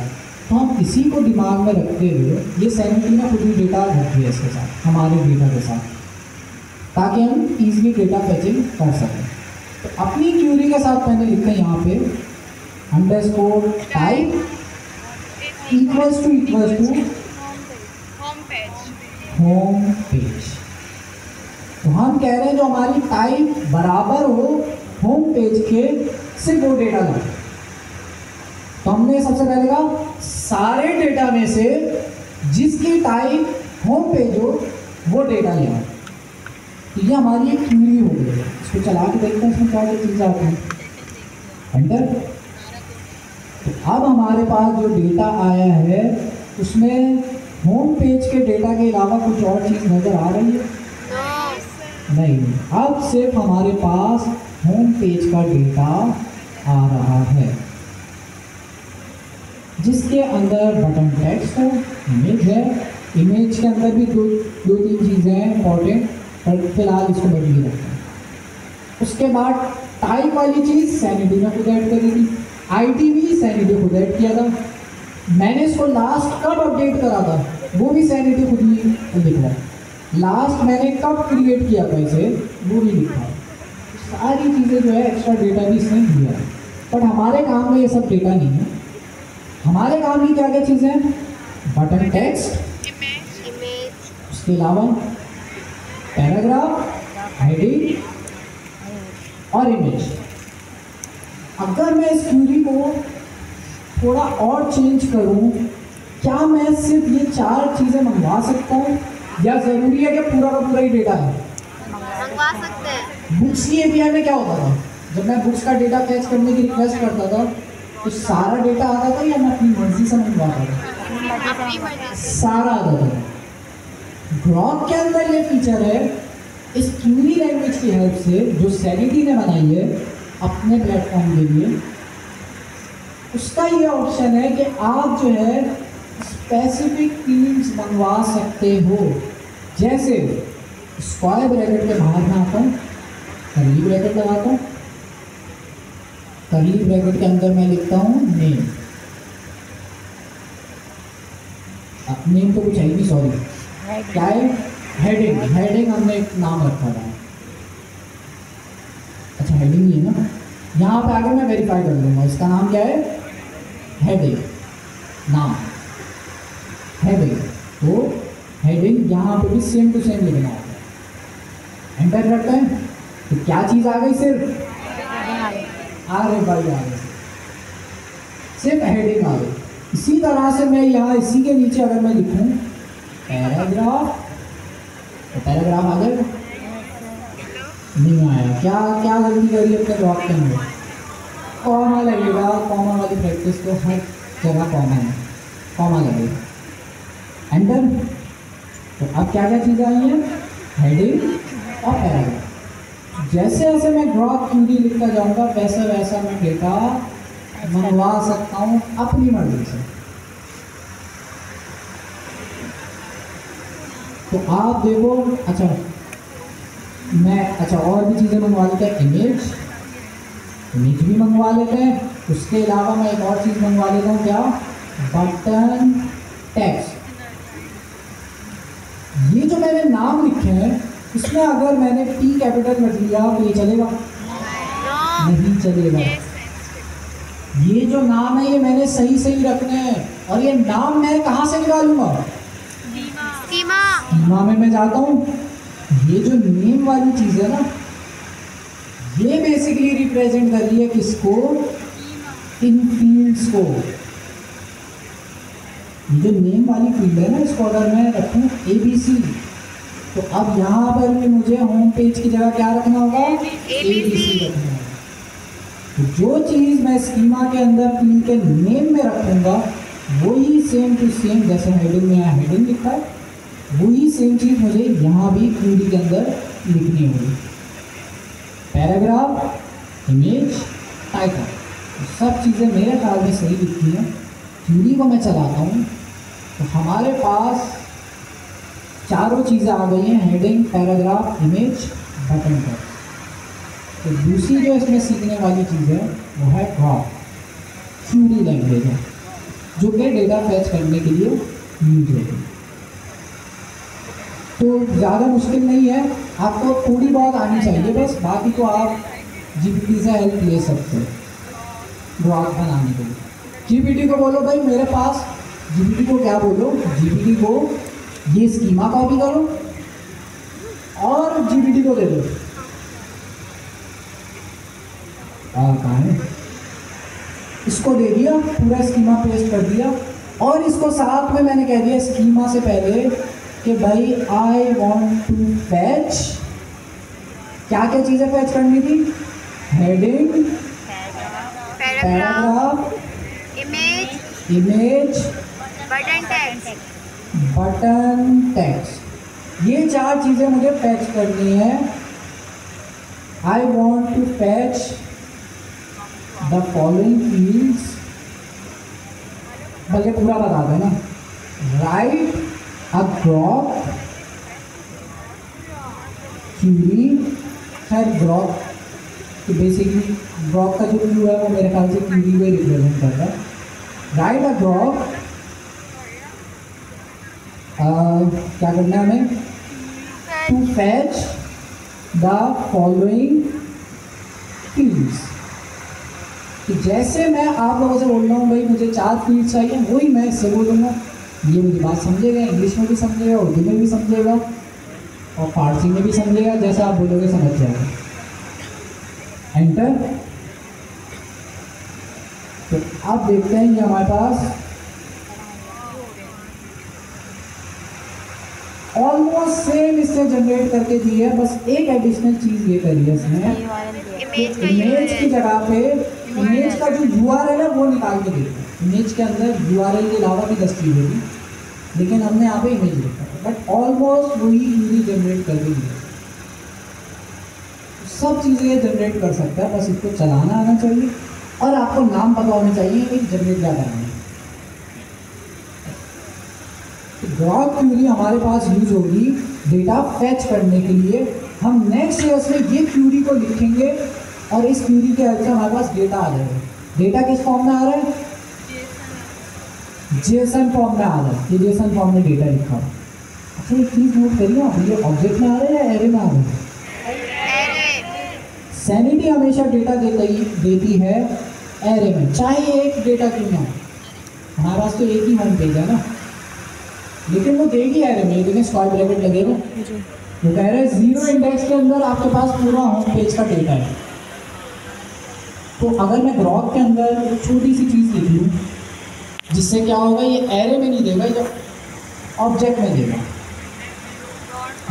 तो हम इसी को दिमाग में रखते हुए ये सैनिटी ने कुछ भी डेटा रखी है इसके साथ, हमारे डेटा के साथ, ताकि हम इजीली डेटा फैचिंग कर सकें। तो अपनी क्यूरी के साथ मैंने लिखा यहाँ पे underscore type equals to home page. तो हम कह रहे हैं जो हमारी टाइप बराबर हो होम पेज के, सिर्फ वो डेटा ला। तो हमने सबसे पहले कहा सारे डेटा में से जिसकी टाइप होम पेज हो वो डेटा ले आओ। तो ये हमारी एक क्यूरी हो गई है। इसको चला के देखते हैं इसमें क्या क्या चीज़ आती है। एंटर। तो अब हमारे पास जो डेटा आया है उसमें होम पेज के डेटा के अलावा कुछ और चीज़ नज़र आ रही है? नहीं। अब सिर्फ हमारे पास होम पेज का डेटा आ रहा है जिसके अंदर बटन टेक्स्ट है, इमेज है। इमेज के अंदर भी दो तीन चीज़ें हैं इंपॉर्टेंट। पर फिलहाल इसको बैठ के रखते हैं। उसके बाद टाइप वाली चीज़ सैनिटी ने खुद ऐड करी थी, आईडी भी सैनिटी खुद ऐड किया था। मैंने इसको लास्ट कब अपडेट करा था वो भी सैनिटी खुद ही लिख रहा है। लास्ट मैंने कब क्रिएट किया था इसे वो भी लिखा है। सारी चीज़ें जो है एक्स्ट्रा डेटा भी इसने दिया है, बट हमारे काम में ये सब डेटा नहीं है। हमारे काम की क्या क्या चीज़ें हैं? बटन टेक्स्ट, इमेज, उसके अलावा पैराग्राफ, हेडिंग और इमेज। अगर मैं इस क्वेरी को थोड़ा और चेंज करूं, क्या मैं सिर्फ ये 4 चीज़ें मंगवा सकता हूँ या ज़रूरी है कि पूरा का पूरा ही डेटा है? मंगवा सकते हैं। बुक्स की एपीआई में क्या होता था? जब मैं बुक्स का डेटा फैच करने की रिक्वेस्ट करता था तो सारा डेटा आता था या मैं अपनी मर्जी से मंगवाता था? अपनी मर्जी से। सारा आता था। ग्रॉक के अंदर ये फीचर है, इस क्वेरी लैंग्वेज की हेल्प से जो सैनिटी ने बनाई है अपने प्लेटफॉर्म के लिए, उसका ये ऑप्शन है कि आप जो है स्पेसिफिक फील्ड्स मंगवा सकते हो। जैसे स्क्वायर ब्रैकेट के बाहर में आता हूँ, कर्ली ब्रैकेट लगाता हूँ, कर्ली ब्रैकेट के अंदर मैं लिखता हूँ नेम। नेम तो कुछ है ही नहीं, सॉरी, क्या है? हेडिंग। हेडिंग हमने एक नाम रखा था। अच्छा हेडिंग ही है ना, यहाँ पे आगे मैं वेरीफाई कर लूँगा इसका नाम क्या है? हेडिंग नाम, हेडिंग। तो हेडिंग यहाँ पे भी सेम टू सेम लिखना होगा। एंटर करते हैं तो क्या चीज़ आ गई? सिर्फ अरे भाई आ गई, सिर्फ हेडिंग आ गई। इसी तरह से मैं यहाँ इसी के नीचे अगर मैं लिखूँ पैराग्राफ, तो पैराग्राफ आ गया? नहीं आया। क्या क्या गलती करी अपने जॉब के अंदर? कॉमा लगेगा, कॉमा वाली प्रैक्टिस तो हर जगह कॉमा है, कॉमा लगेगा। एंटर। तो अब क्या क्या चीज़ें आई हैं? हेडिंग और पैराग्राफ। जैसे जैसे मैं ग्रॉक क्वेरी लिखता जाऊंगा वैसे वैसा मैं डेटा मंगवा सकता हूँ अपनी मर्जी से। तो आप देखो, अच्छा और भी चीज़ें मंगवा लेते हैं। इमेज भी मंगवा लेते हैं। उसके अलावा मैं एक और चीज़ मंगवा लेता हूँ, क्या? Button text. ये जो मैंने नाम लिखे हैं इसमें अगर मैंने P कैपिटल रख लिया तो ये चलेगा? नहीं चलेगा। ये जो नाम है ये मैंने सही सही रखने हैं, और ये नाम मैं कहाँ से निकालूंगा? स्कीमा में मैं जाता हूँ। ये जो नेम वाली चीज़ है ना, ये बेसिकली रिप्रेजेंट कर रही है किसको? इन फील्ड्स को। ये जो नेम वाली फील्ड है ना, इसको अगर मैं रखूँ ABC, तो अब यहाँ पर भी मुझे होम पेज की जगह क्या रखना होगा? ABC रखना होगा। तो जो चीज़ मैं स्कीमा के अंदर फील्ड के नेम में रखूँगा वही सेम टू सेम, जैसे हेडिंग में यहाँ हेडिंग लिखा है, वही सेम चीज़ मुझे यहाँ भी क्वेरी के अंदर लिखनी होगी। पैराग्राफ, इमेज, टाइटल, सब चीज़ें मेरे ख्याल में सही लिखती हैं। क्वेरी को मैं चलाता हूँ तो हमारे पास चारों चीज़ें आ गई हैं, heading, paragraph, image, button text. तो दूसरी जो इसमें सीखने वाली चीज़ है वो है ग्रॉक, क्वेरी लैंग्वेज है, जो कि डेटा फैच करने के लिए यूज होती है। तो ज़्यादा मुश्किल नहीं है, आपको थोड़ी बहुत आनी चाहिए बस, बाकी तो आप GPT से हेल्प ले सकते हो ग्रॉक बनाने के लिए। GPT को बोलो भाई मेरे पास, GPT को क्या बोलो? GPT को ये स्कीमा कॉपी करो और GPT को दे दो। और कहाँ है? इसको दे दिया, पूरा स्कीमा पेस्ट कर दिया, और इसको साथ में मैंने कह दिया स्कीमा से पहले कि भाई आई वॉन्ट टू फैच, क्या क्या चीज़ें फैच करनी थी? Heading, paragraph, image, button text. ये 4 चीज़ें मुझे फैच करनी है। I want to fetch the following fields, बल्कि पूरा बता देना। राइट अ ग्रॉक क्यूरी, खैर ग्रॉक, तो बेसिकली ग्रॉक का जो क्यू है वो मेरे ख्याल से क्यूरी को रिप्रेजेंट करता है। राइट अ ग्रॉक, क्या करना है हमें, to fetch the following fields. कि जैसे मैं आप लोगों से बोल रहा हूँ भाई मुझे 4 फील्ड चाहिए, वही मैं इससे बोलूँगा, ये मेरी बात समझेगा, इंग्लिश में भी समझेगा, उर्दू में भी समझेगा और फारसी में भी समझेगा, जैसा आप बोलोगे समझ जाएगा। एंटर। तो अब देखते हैं ये हमारे पास ऑलमोस्ट सेम इससे जनरेट करके दी है, बस एक एडिशनल चीज ये करी है इसने, इमेज का इमेज की URL। जगह पे इमेज का जो URL है वो निकाल के देते हैं। इमेज के अंदर URL के अलावा भी 10 चीज़ होगी, लेकिन हमने यहाँ पे इमेज लिखा है, बट ऑलमोस्ट वही यूरी जनरेट कर दी है। सब चीज़ें ये जनरेट कर सकता है, बस इसको चलाना आना चाहिए और आपको नाम पता होना चाहिए कि जनरेट क्या करना है। ग्रॉक क्यूरी हमारे पास यूज होगी डेटा फेच करने के लिए। हम नेक्स्ट ईयर्स में ये क्यूरी को लिखेंगे और इस क्यूरी के हेल्प से हमारे पास डेटा आ जाएगा। डेटा किस फॉर्म में आ रहा है, जेसन फॉर्म में आ रहा है। ये जेसन फॉर्म में डेटा लिखा है। अच्छा एक चीज नोट करिए आप, ये ऑब्जेक्ट में आ रहा है या एरे में आ रहा है। सैनिटी हमेशा डेटा देती है एरे में, चाहे एक डेटा क्यों ना हो। हमारे पास तो एक ही होम पेज है ना, लेकिन वो देगी एरे में, लेकिन स्क्वायर ब्रैकेट लगेगा। वो कह रहा है 0 इंडेक्स के अंदर आपके पास पूरा होम पेज का डेटा है। तो अगर मैं ग्रॉक के अंदर एक छोटी सी चीज़ लिख लूँ जिससे क्या होगा, ये एरे में नहीं देगा, ये ऑब्जेक्ट में देगा।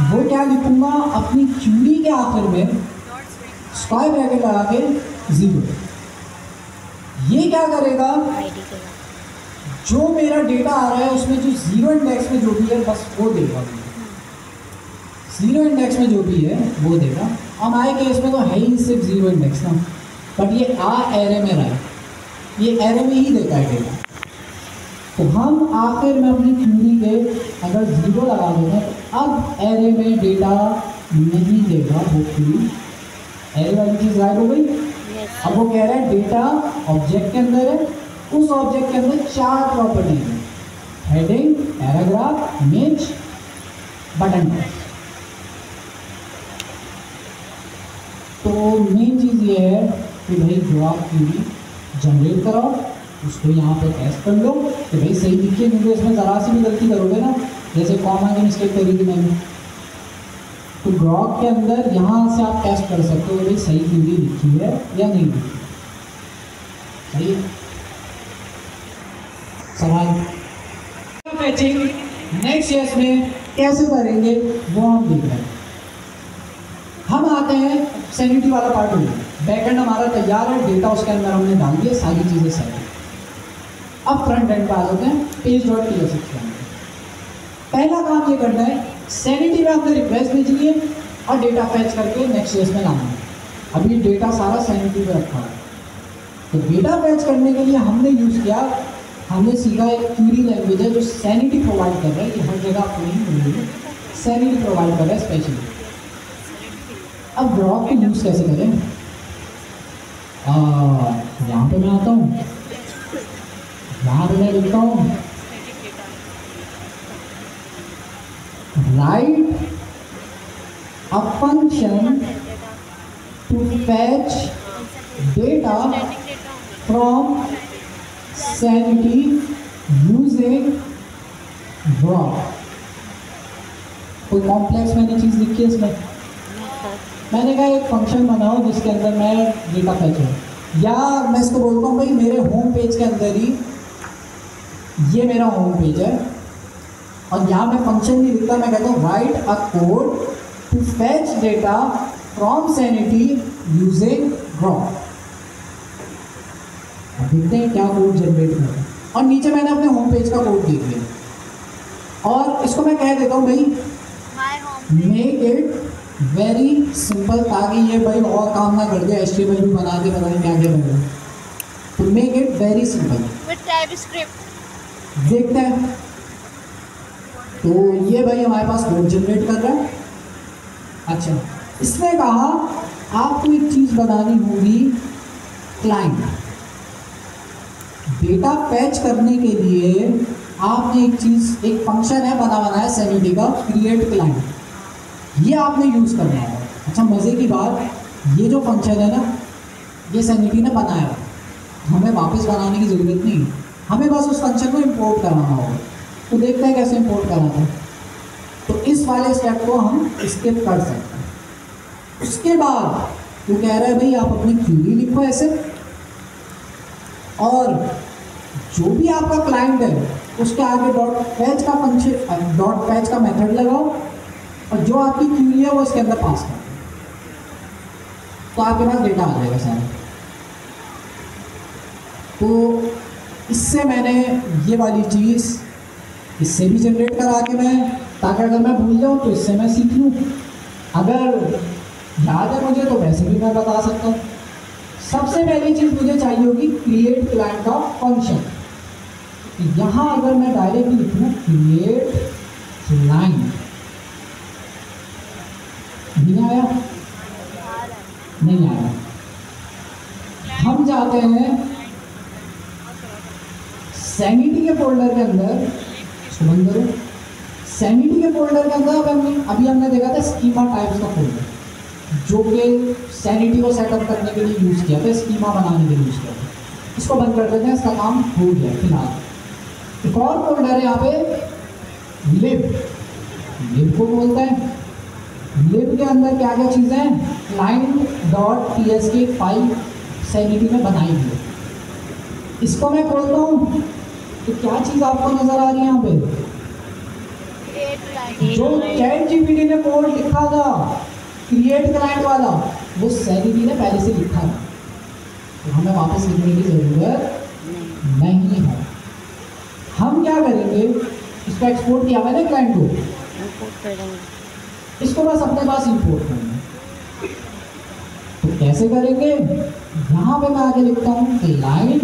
वो क्या लिखूंगा, अपनी क्यूरी के आखिर में स्क्वायर ब्रैकेट लगा के 0। ये क्या करेगा, आईडी के बाद जो मेरा डेटा आ रहा है उसमें जो 0 इंडेक्स में जो भी है बस वो देगा। 0 इंडेक्स में जो भी है वो देगा। हमारे केस में तो है ही सिर्फ 0 इंडेक्स ना, बट ये एरे में रहा है, ये एरे में ही देता है डेटा। तो हम आखिर में अपनी क्यूरी के अगर 0 लगा देंगे तो अब एरे में डेटा नहीं देगा वो क्यूरी। एरे वाली चीज़ गायब हो गई। अब वो कह रहा है डेटा ऑब्जेक्ट के अंदर है, उस ऑब्जेक्ट के अंदर 4 प्रॉपर्टी है, हेडिंग, पैराग्राफ, इमेज, बटन। तो मेन चीज़ ये है कि भाई जो आप क्यूरी जनरेट कराओ उसको यहाँ पे टेस्ट कर लो कि भाई सही दिखिए, क्योंकि इसमें ज़रा सी भी गलती करोगे ना, जैसे कॉमा की मिस्टेक करी थी मैंने, तो ग्रॉक के अंदर यहाँ से आप टेस्ट कर सकते हो भाई सही क्यूरी लिखी है या नहीं लिखी। सही है सवाल। फैचिंग नेक्स्ट ईयर्स में कैसे करेंगे वो हम देख रहे हैं। हम आते हैं सैनिटी वाला पार्ट हो गया, बैकएंड हमारा तैयार है, डेटा उसके अंदर हमने डाल दिया, सारी चीज़ें सही है। अब फ्रंट एंड पे आ जाते हैं, page.tsx के अंदर। पहला काम ये करना है, सैनिटी में हमने रिक्वेस्ट भेजनी है और डेटा फैच करके नेक्स्ट ईयर्स में लाना है। अभी डेटा सारा सैनिटी पे रखा है, तो डेटा फैच करने के लिए हमने यूज़ किया, हमने सीखा एक क्यूरी लैंग्वेज है जो सैनिटी प्रोवाइड कर रहा है। ये हर जगह आपको नहीं मिलेगी, सैनिटी प्रोवाइड कर रहा है स्पेशली। अब ग्रॉक के यूज़ कैसे करें, यहाँ पे मैं आता हूँ, यहाँ पे मैं लिखता हूँ write a function to fetch data from Sanity using GROQ. कोई कॉम्प्लेक्स मैंने चीज़ लिखी है इसमें, मैंने कहा एक फंक्शन बनाओ जिसके अंदर मैं डेटा फैच करूँ, या मैं इसको बोलता हूँ भाई मेरे होम पेज के अंदर ही ये मेरा होम पेज है और यहाँ मैं फंक्शन नहीं लिखता, मैं कहता हूँ write a code to fetch data from Sanity using GROQ. देखते हैं क्या कोड जनरेट कर रहा है, और नीचे मैंने अपने होम पेज का कोड देख लिया और इसको मैं कह देता हूँ भाई मेक इट वेरी सिंपल, ताकि ये भाई और काम ना कर दे, HTML भी बना के पता नहीं क्या क्या बना। तो make it very simple with TypeScript. देखते हैं। तो ये भाई हमारे पास कोड जनरेट कर रहा है। अच्छा, इसने कहा आपको एक चीज बनानी होगी, क्लाइंट। डेटा फैच करने के लिए आपने एक चीज, एक फंक्शन है बना है सैनिटी का, क्रिएट क्लाइंट, ये आपने यूज करना होगा। अच्छा, मजे की बात, ये जो फंक्शन है ना, ये सैनिटी ने बनाया, हमें वापस बनाने की जरूरत नहीं, हमें बस उस फंक्शन को इंपोर्ट कराना होगा। तो देखते हैं कैसे इंपोर्ट कराते हैं। तो इस वाले स्टेप को हम स्किप कर सकते हैं। उसके बाद वो कह रहा है भाई आप अपनी क्यूरी लिखो ऐसे, और जो भी आपका क्लाइंट है उसके आगे डॉट पैच का फंक्शन, डॉट पैच का मेथड लगाओ, और जो आपकी क्यूरी है वो इसके अंदर पास कर दो, तो आपके पास डेटा आ जाएगा सारा। तो इससे मैंने ये वाली चीज़ इससे भी जनरेट करा के मैं, ताकि अगर मैं भूल जाऊँ तो इससे मैं सीख लूँ, अगर याद है मुझे तो वैसे भी मैं बता सकता हूँ। सबसे पहली चीज़ मुझे चाहिए होगी क्रिएट क्लाइंट का फंक्शन। यहाँ अगर मैं डायरेक्टली लिखूँ क्रिएट क्लाइंट, नहीं आया, नहीं आया। हम जाते हैं सैनिटी के फोल्डर के अंदर, सैनिटी के फोल्डर के अंदर अभी हमने देखा था स्कीमा टाइप्स का फोल्डर, जो कि सैनिटी को सेटअप करने के लिए यूज़ किया था, स्कीमा बनाने के लिए यूज़ किया था। इसको बंद कर देते हैं, इसका काम हो गया फिलहाल। एक और फोल्डर है यहाँ पे लिब को बोलते हैं। लिब के अंदर क्या क्या चीज़ें हैं, client.ts की फाइल सैनिटी में बनाई हुई है। इसको मैं खोलता हूँ तो क्या चीज़ आपको नजर आ रही है यहाँ पे, जो ChatGPT ने कोड लिखा था क्रिएट क्लाइंट वाला, वो सैनिटी ने पहले से लिखा था, तो हमें वापस लिखने की जरूरत नहीं है। हम क्या करेंगे, इसको एक्सपोर्ट किया मैंने क्लाइंट को, इंपोर्ट करेंगे, इसको बस अपने पास इंपोर्ट करेंगे। तो कैसे करेंगे, यहाँ पे मैं आगे लिखता हूँ क्लाइंट।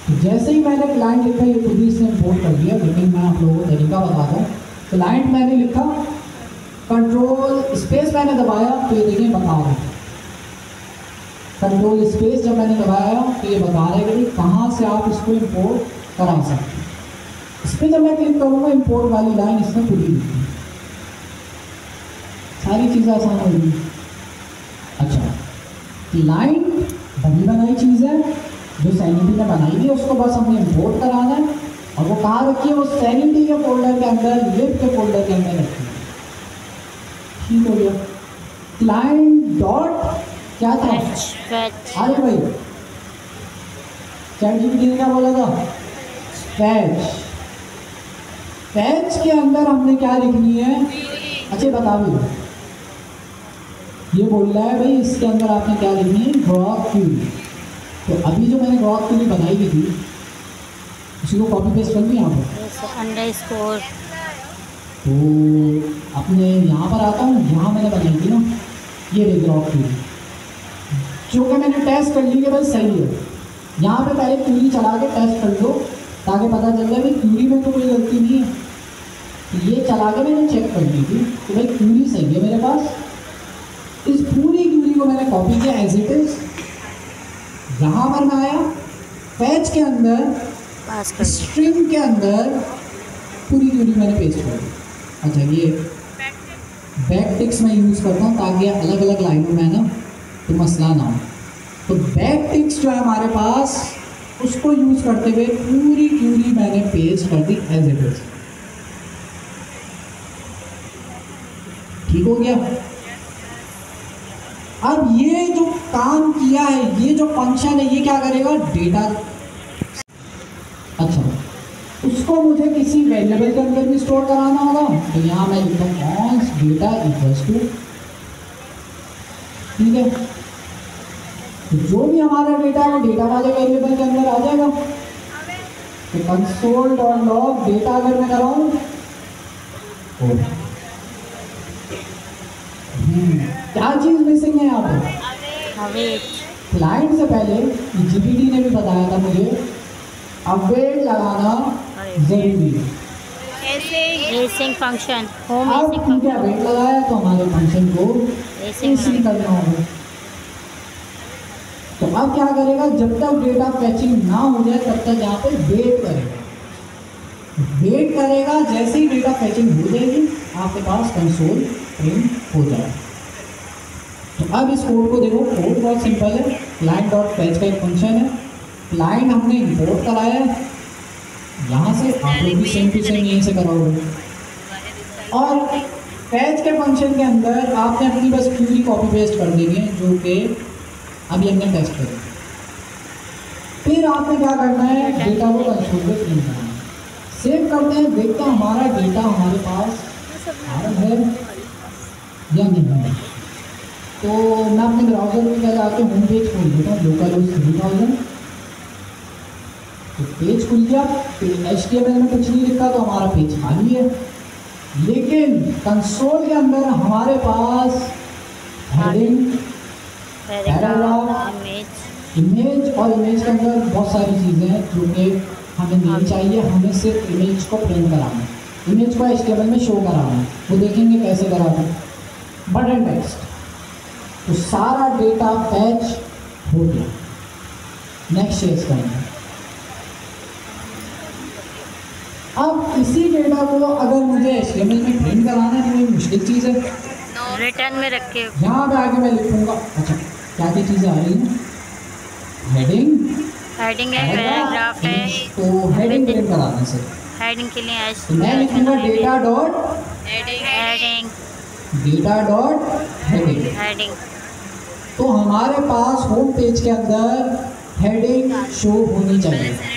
तो जैसे ही मैंने क्लाइंट लिखा, ये खुद ही इसने इंपोर्ट कर दिया, लेकिन मैं आप लोगों को तरीका बताता हूँ। क्लाइंट मैंने लिखा, कंट्रोल स्पेस मैंने दबाया, तो ये देखिए बता रहा है, कंट्रोल स्पेस जब मैंने दबाया तो ये बता रहा है कि कहाँ से आप इसको इंपोर्ट करा सकते हैं। इस पर जब मैं क्लिक करूँगा, इंपोर्ट वाली लाइन इसमें खुद ही लिखी, सारी चीज़ें आसान होगी। अच्छा, क्लाइंट बनी बनाई चीज़ है जो सैनिटी ने बनाई है, उसको बस हमने इंपोर्ट कराना है, और वो कहाँ रखी है, वो सैनिटी के फोल्डर के अंदर, लिब के फोल्डर के अंदर रखी है। ठीक हो गया। क्लाइंट डॉट क्या था, फैच, अरे भाई ChatGPT ने क्या बोला था, फैच। फैच के अंदर हमने क्या लिखनी है, अच्छा बता भी दो, ये बोल रहा है भाई इसके अंदर आपने क्या लिखनी है, ग्रॉक क्यूरी। तो अभी जो मैंने ग्रॉक क्यूरी बनाई हुई थी, उसी को कॉपी पेस्ट कर दूँ यहाँ पर, अंडरस्कोर, तो अपने यहाँ पर आता हूँ, यहाँ मैंने बनाई थी ना, ये देख ग्रॉक क्यूरी, जो कि मैंने टेस्ट कर ली कि भाई सही है। यहाँ पे पहले क्यूरी चला के टेस्ट कर दो, ताकि पता चल जाए भाई क्यूरी में तो कोई गलती नहीं है। तो ये चला के मैंने चेक कर ली थी तो भाई क्यूरी सही है मेरे पास। इस पूरी क्यूरी को मैंने कॉपी किया एज इट इज, यहाँ पर मैं आया, पैच के अंदर पास कर दिया, स्ट्रिंग के अंदर पूरी क्यूरी मैंने पेस्ट कर दी। अच्छा, ये बैक टिक्स मैं यूज़ करता हूँ ताकि अलग अलग लाइनों में ना तो मसला ना हो। तो बैक टिक्स जो है हमारे पास, उसको यूज़ करते हुए पूरी क्यूरी मैंने पेस्ट कर दी एज इट इज। ठीक हो गया। अब ये जो काम किया है, ये जो फंक्शन है, ये क्या करेगा, डेटा, अच्छा उसको मुझे किसी वेरिएबल के अंदर भी स्टोर कराना होगा। तो यहाँ मैं लिखता हूँ कॉन्स डेटा इक्वल्स टू, ठीक है, तो जो भी हमारा डेटा है वो डेटा वाले वेरिएबल के अंदर आ जाएगा। तो कंसोल डॉट लॉग डेटा अगर मैं कराऊँ, क्या चीज़ मिसिंग है यहाँ पे, अवेट, क्लाइंट से पहले जीपीटी ने भी बताया था मुझे अवेट लगाना जरूरी है। रेसिंग फंक्शन होम अब रेसिंग क्योंकि फंक्शन वेट लगाया तो हमारे फंक्शन को रेसिंग एसी करना होगा। तो अब क्या करेगा, जब तक डेटा फैचिंग ना हो जाए तब तक यहाँ पे वेट करेगा। वेट करेगा, जैसे ही डेटा फैचिंग हो जाएगी आपके पास कंसोल प्रिंट हो जाएगा। तो अब इस कोड को देखो, कोड बहुत सिंपल है। क्लाइंट डॉट फैच का एक फंक्शन है, क्लाइंट हमने इंपोर्ट कराया है यहाँ से, आप लोग भी सेम टू सेम यहीं से कराओगे। और फैच के फंक्शन के अंदर आपने अपनी बस क्यूरी कॉपी पेस्ट कर देंगे, जो कि अभी हमने टेस्ट करें। फिर आपने क्या करना है, डेटा को कंसोल पे प्रिंट करना है। सेव करते हैं, देखते हैं हमारा डेटा हमारे पास आ रहा है या नहीं है। तो मैं अपने ब्राउज़र में क्या जाके होम पेज खोल देता हूँ, लोकल 3000। तो पेज खुल गया, फिर HTML में कुछ नहीं लिखा तो हमारा पेज खाली है। लेकिन कंसोल के अंदर हमारे पास हेडिंग, पैराग्राफ, इमेज, और इमेज के अंदर बहुत सारी चीज़ें हैं जो कि हमें नहीं चाहिए। हमें सिर्फ इमेज को प्रिंट कराना है, इमेज को HTML में शो कराना है। वो देखेंगे कैसे कराना है। बटन टेक्स्ट, तो सारा डेटा फैच हो गया। नेक्स्ट चेज करना। अब इसी डेटा को अगर मुझे HTML में प्रिंट कराना है तो ये मुश्किल चीज़ है। रिटर्न में रख के यहाँ पे आके मैं लिखूंगा, अच्छा क्या क्या चीज़ें आ रही हैं, हेडिंग है, पैराग्राफ है। तो हेडिंग प्रिंट कराना से हेडिंग के लिए तो मैं लिखूंगा डेटा डॉट हेडिंग हेडिंग तो हमारे पास होम पेज के अंदर हेडिंग शो होनी चाहिए।